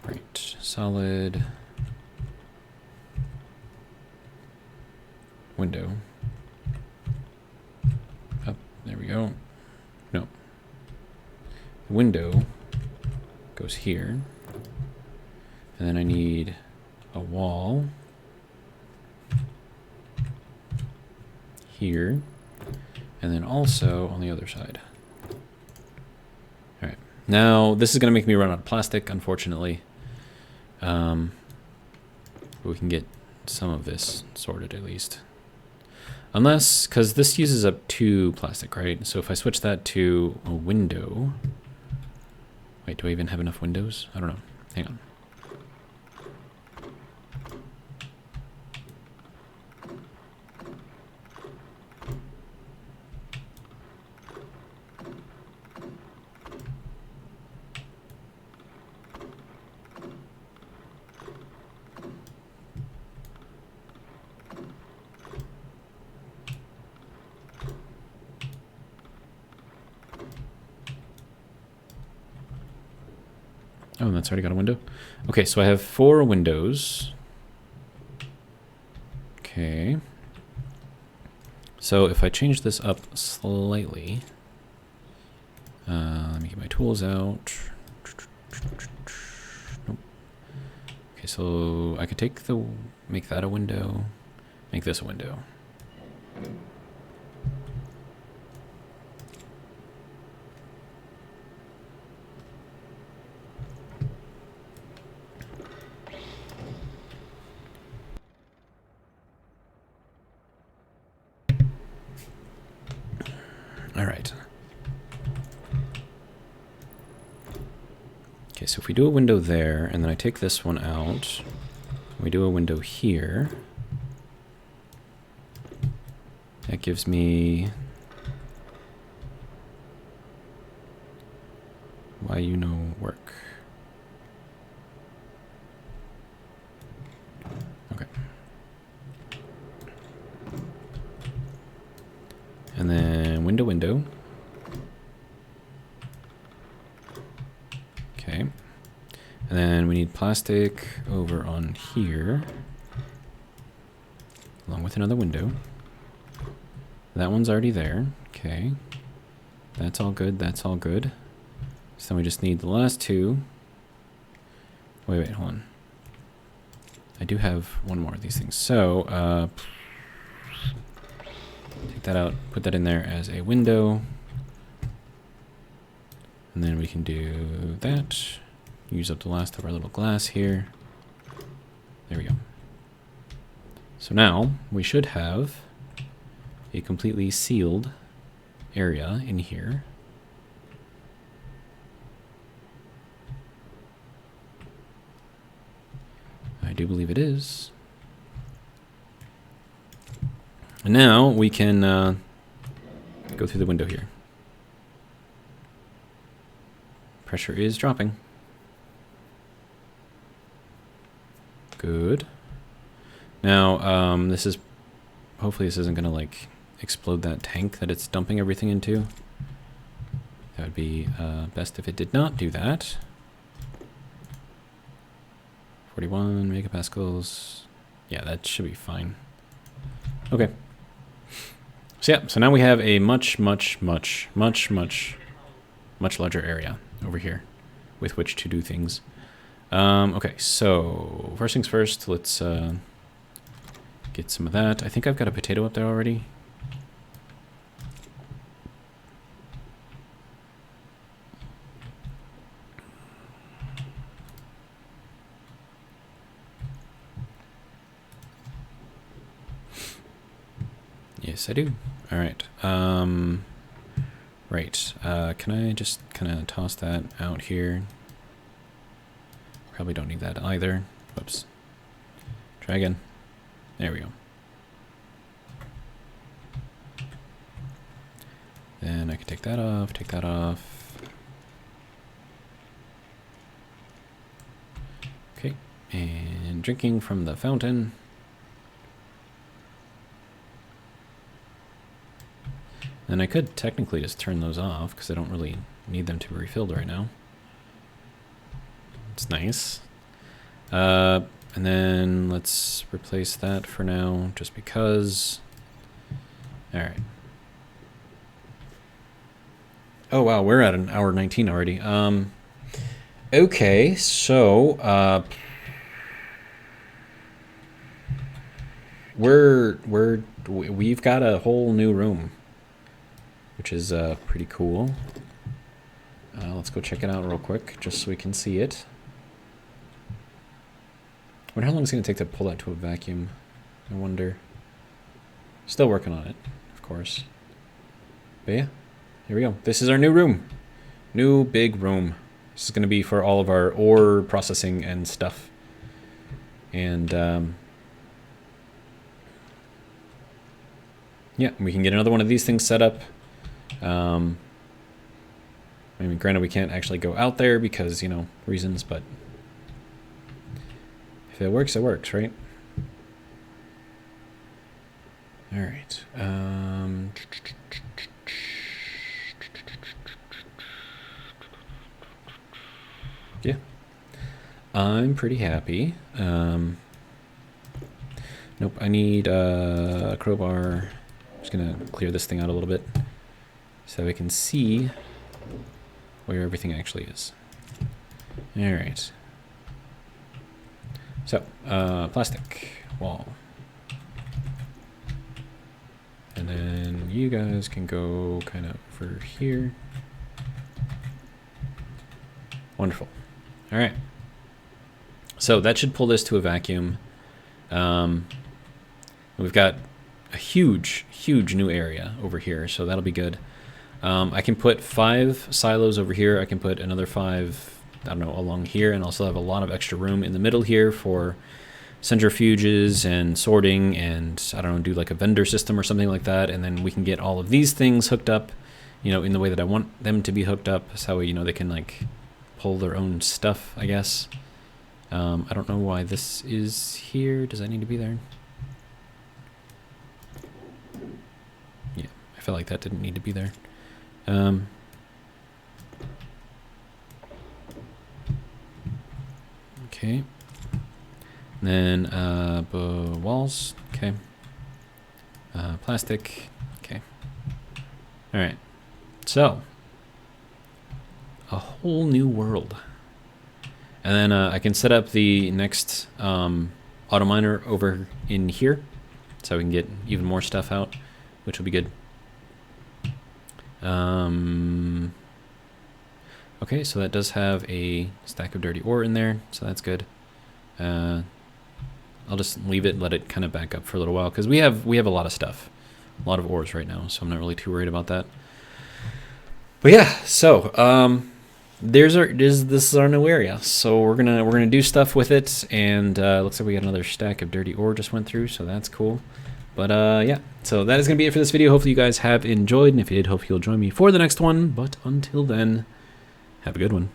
right, solid window. Up, there we go. No. The window goes here. And then I need a wall here, and then also on the other side. All right, now this is gonna make me run out of plastic, unfortunately. But we can get some of this sorted at least. Unless, because this uses up 2 plastic, right? So if I switch that to a window, wait, do I even have enough windows? I don't know, hang on. Oh, and that's already got a window. Okay, so I have 4 windows. Okay. So if I change this up slightly, let me get my tools out. Nope. Okay, so I could make that a window, make this a window. All right. Okay, so if we do a window there, and then I take this one out, we do a window here, that gives me why you know work. Okay. And then window, window. Okay. And then we need plastic over on here, along with another window. That one's already there. Okay. That's all good. That's all good. So then we just need the last 2. Wait, hold on. I do have one more of these things. So, take that out, put that in there as a window. And then we can do that. Use up the last of our little glass here. There we go. So now we should have a completely sealed area in here. I do believe it is. And now we can go through the window here. Pressure is dropping. Good. Now, this is, hopefully this isn't going to like explode that tank that it's dumping everything into. That would be best if it did not do that. 41 megapascals. Yeah, that should be fine. Okay. So yeah, so now we have a much larger area over here with which to do things. Okay, so first things first, let's get some of that. I think I've got a potato up there already. Yes, I do. All right. Right. Can I just kind of toss that out here? Probably don't need that either. Whoops. Try again. There we go. Then I can take that off, take that off. Okay. And drinking from the fountain. Then I could technically just turn those off because I don't really need them to be refilled right now. It's nice. And then let's replace that for now just because. All right. Oh, wow, we're at an hour 19 already. Okay, so we've got a whole new room, which is pretty cool. Let's go check it out real quick, just so we can see it. I wonder how long it's going to take to pull that to a vacuum. I wonder. Still working on it, of course. But yeah, here we go. This is our new room. New big room. This is going to be for all of our ore processing and stuff. And yeah, we can get another one of these things set up. I mean, granted, we can't actually go out there because, you know, reasons, but if it works, right? All right. Yeah, I'm pretty happy. Nope, I need a crowbar. I'm just gonna clear this thing out a little bit so we can see where everything actually is. All right. So, plastic wall. And then you guys can go kind of over here. Wonderful. All right. So that should pull this to a vacuum. We've got a huge, huge new area over here, so that'll be good. I can put 5 silos over here. I can put another 5, I don't know, along here, and also have a lot of extra room in the middle here for centrifuges and sorting, and I don't know, do like a vendor system or something like that, and then we can get all of these things hooked up, you know, in the way that I want them to be hooked up, so you know, they can like pull their own stuff, I guess. I don't know why this is here. Does that need to be there? Yeah, I felt like that didn't need to be there. Okay. Then walls. Okay. Plastic. Okay. All right. So a whole new world. And then I can set up the next auto miner over in here, so we can get even more stuff out, which will be good. Okay, so that does have a stack of dirty ore in there, so that's good. I'll just leave it and let it kind of back up for a little while, because we have a lot of stuff, a lot of ores right now, so I'm not really too worried about that. But yeah, so this is our new area, so we're gonna do stuff with it, and looks like we got another stack of dirty ore just went through, so that's cool. But yeah, so that is gonna be it for this video. Hopefully you guys have enjoyed, and if you did, hope you'll join me for the next one. But until then, have a good one.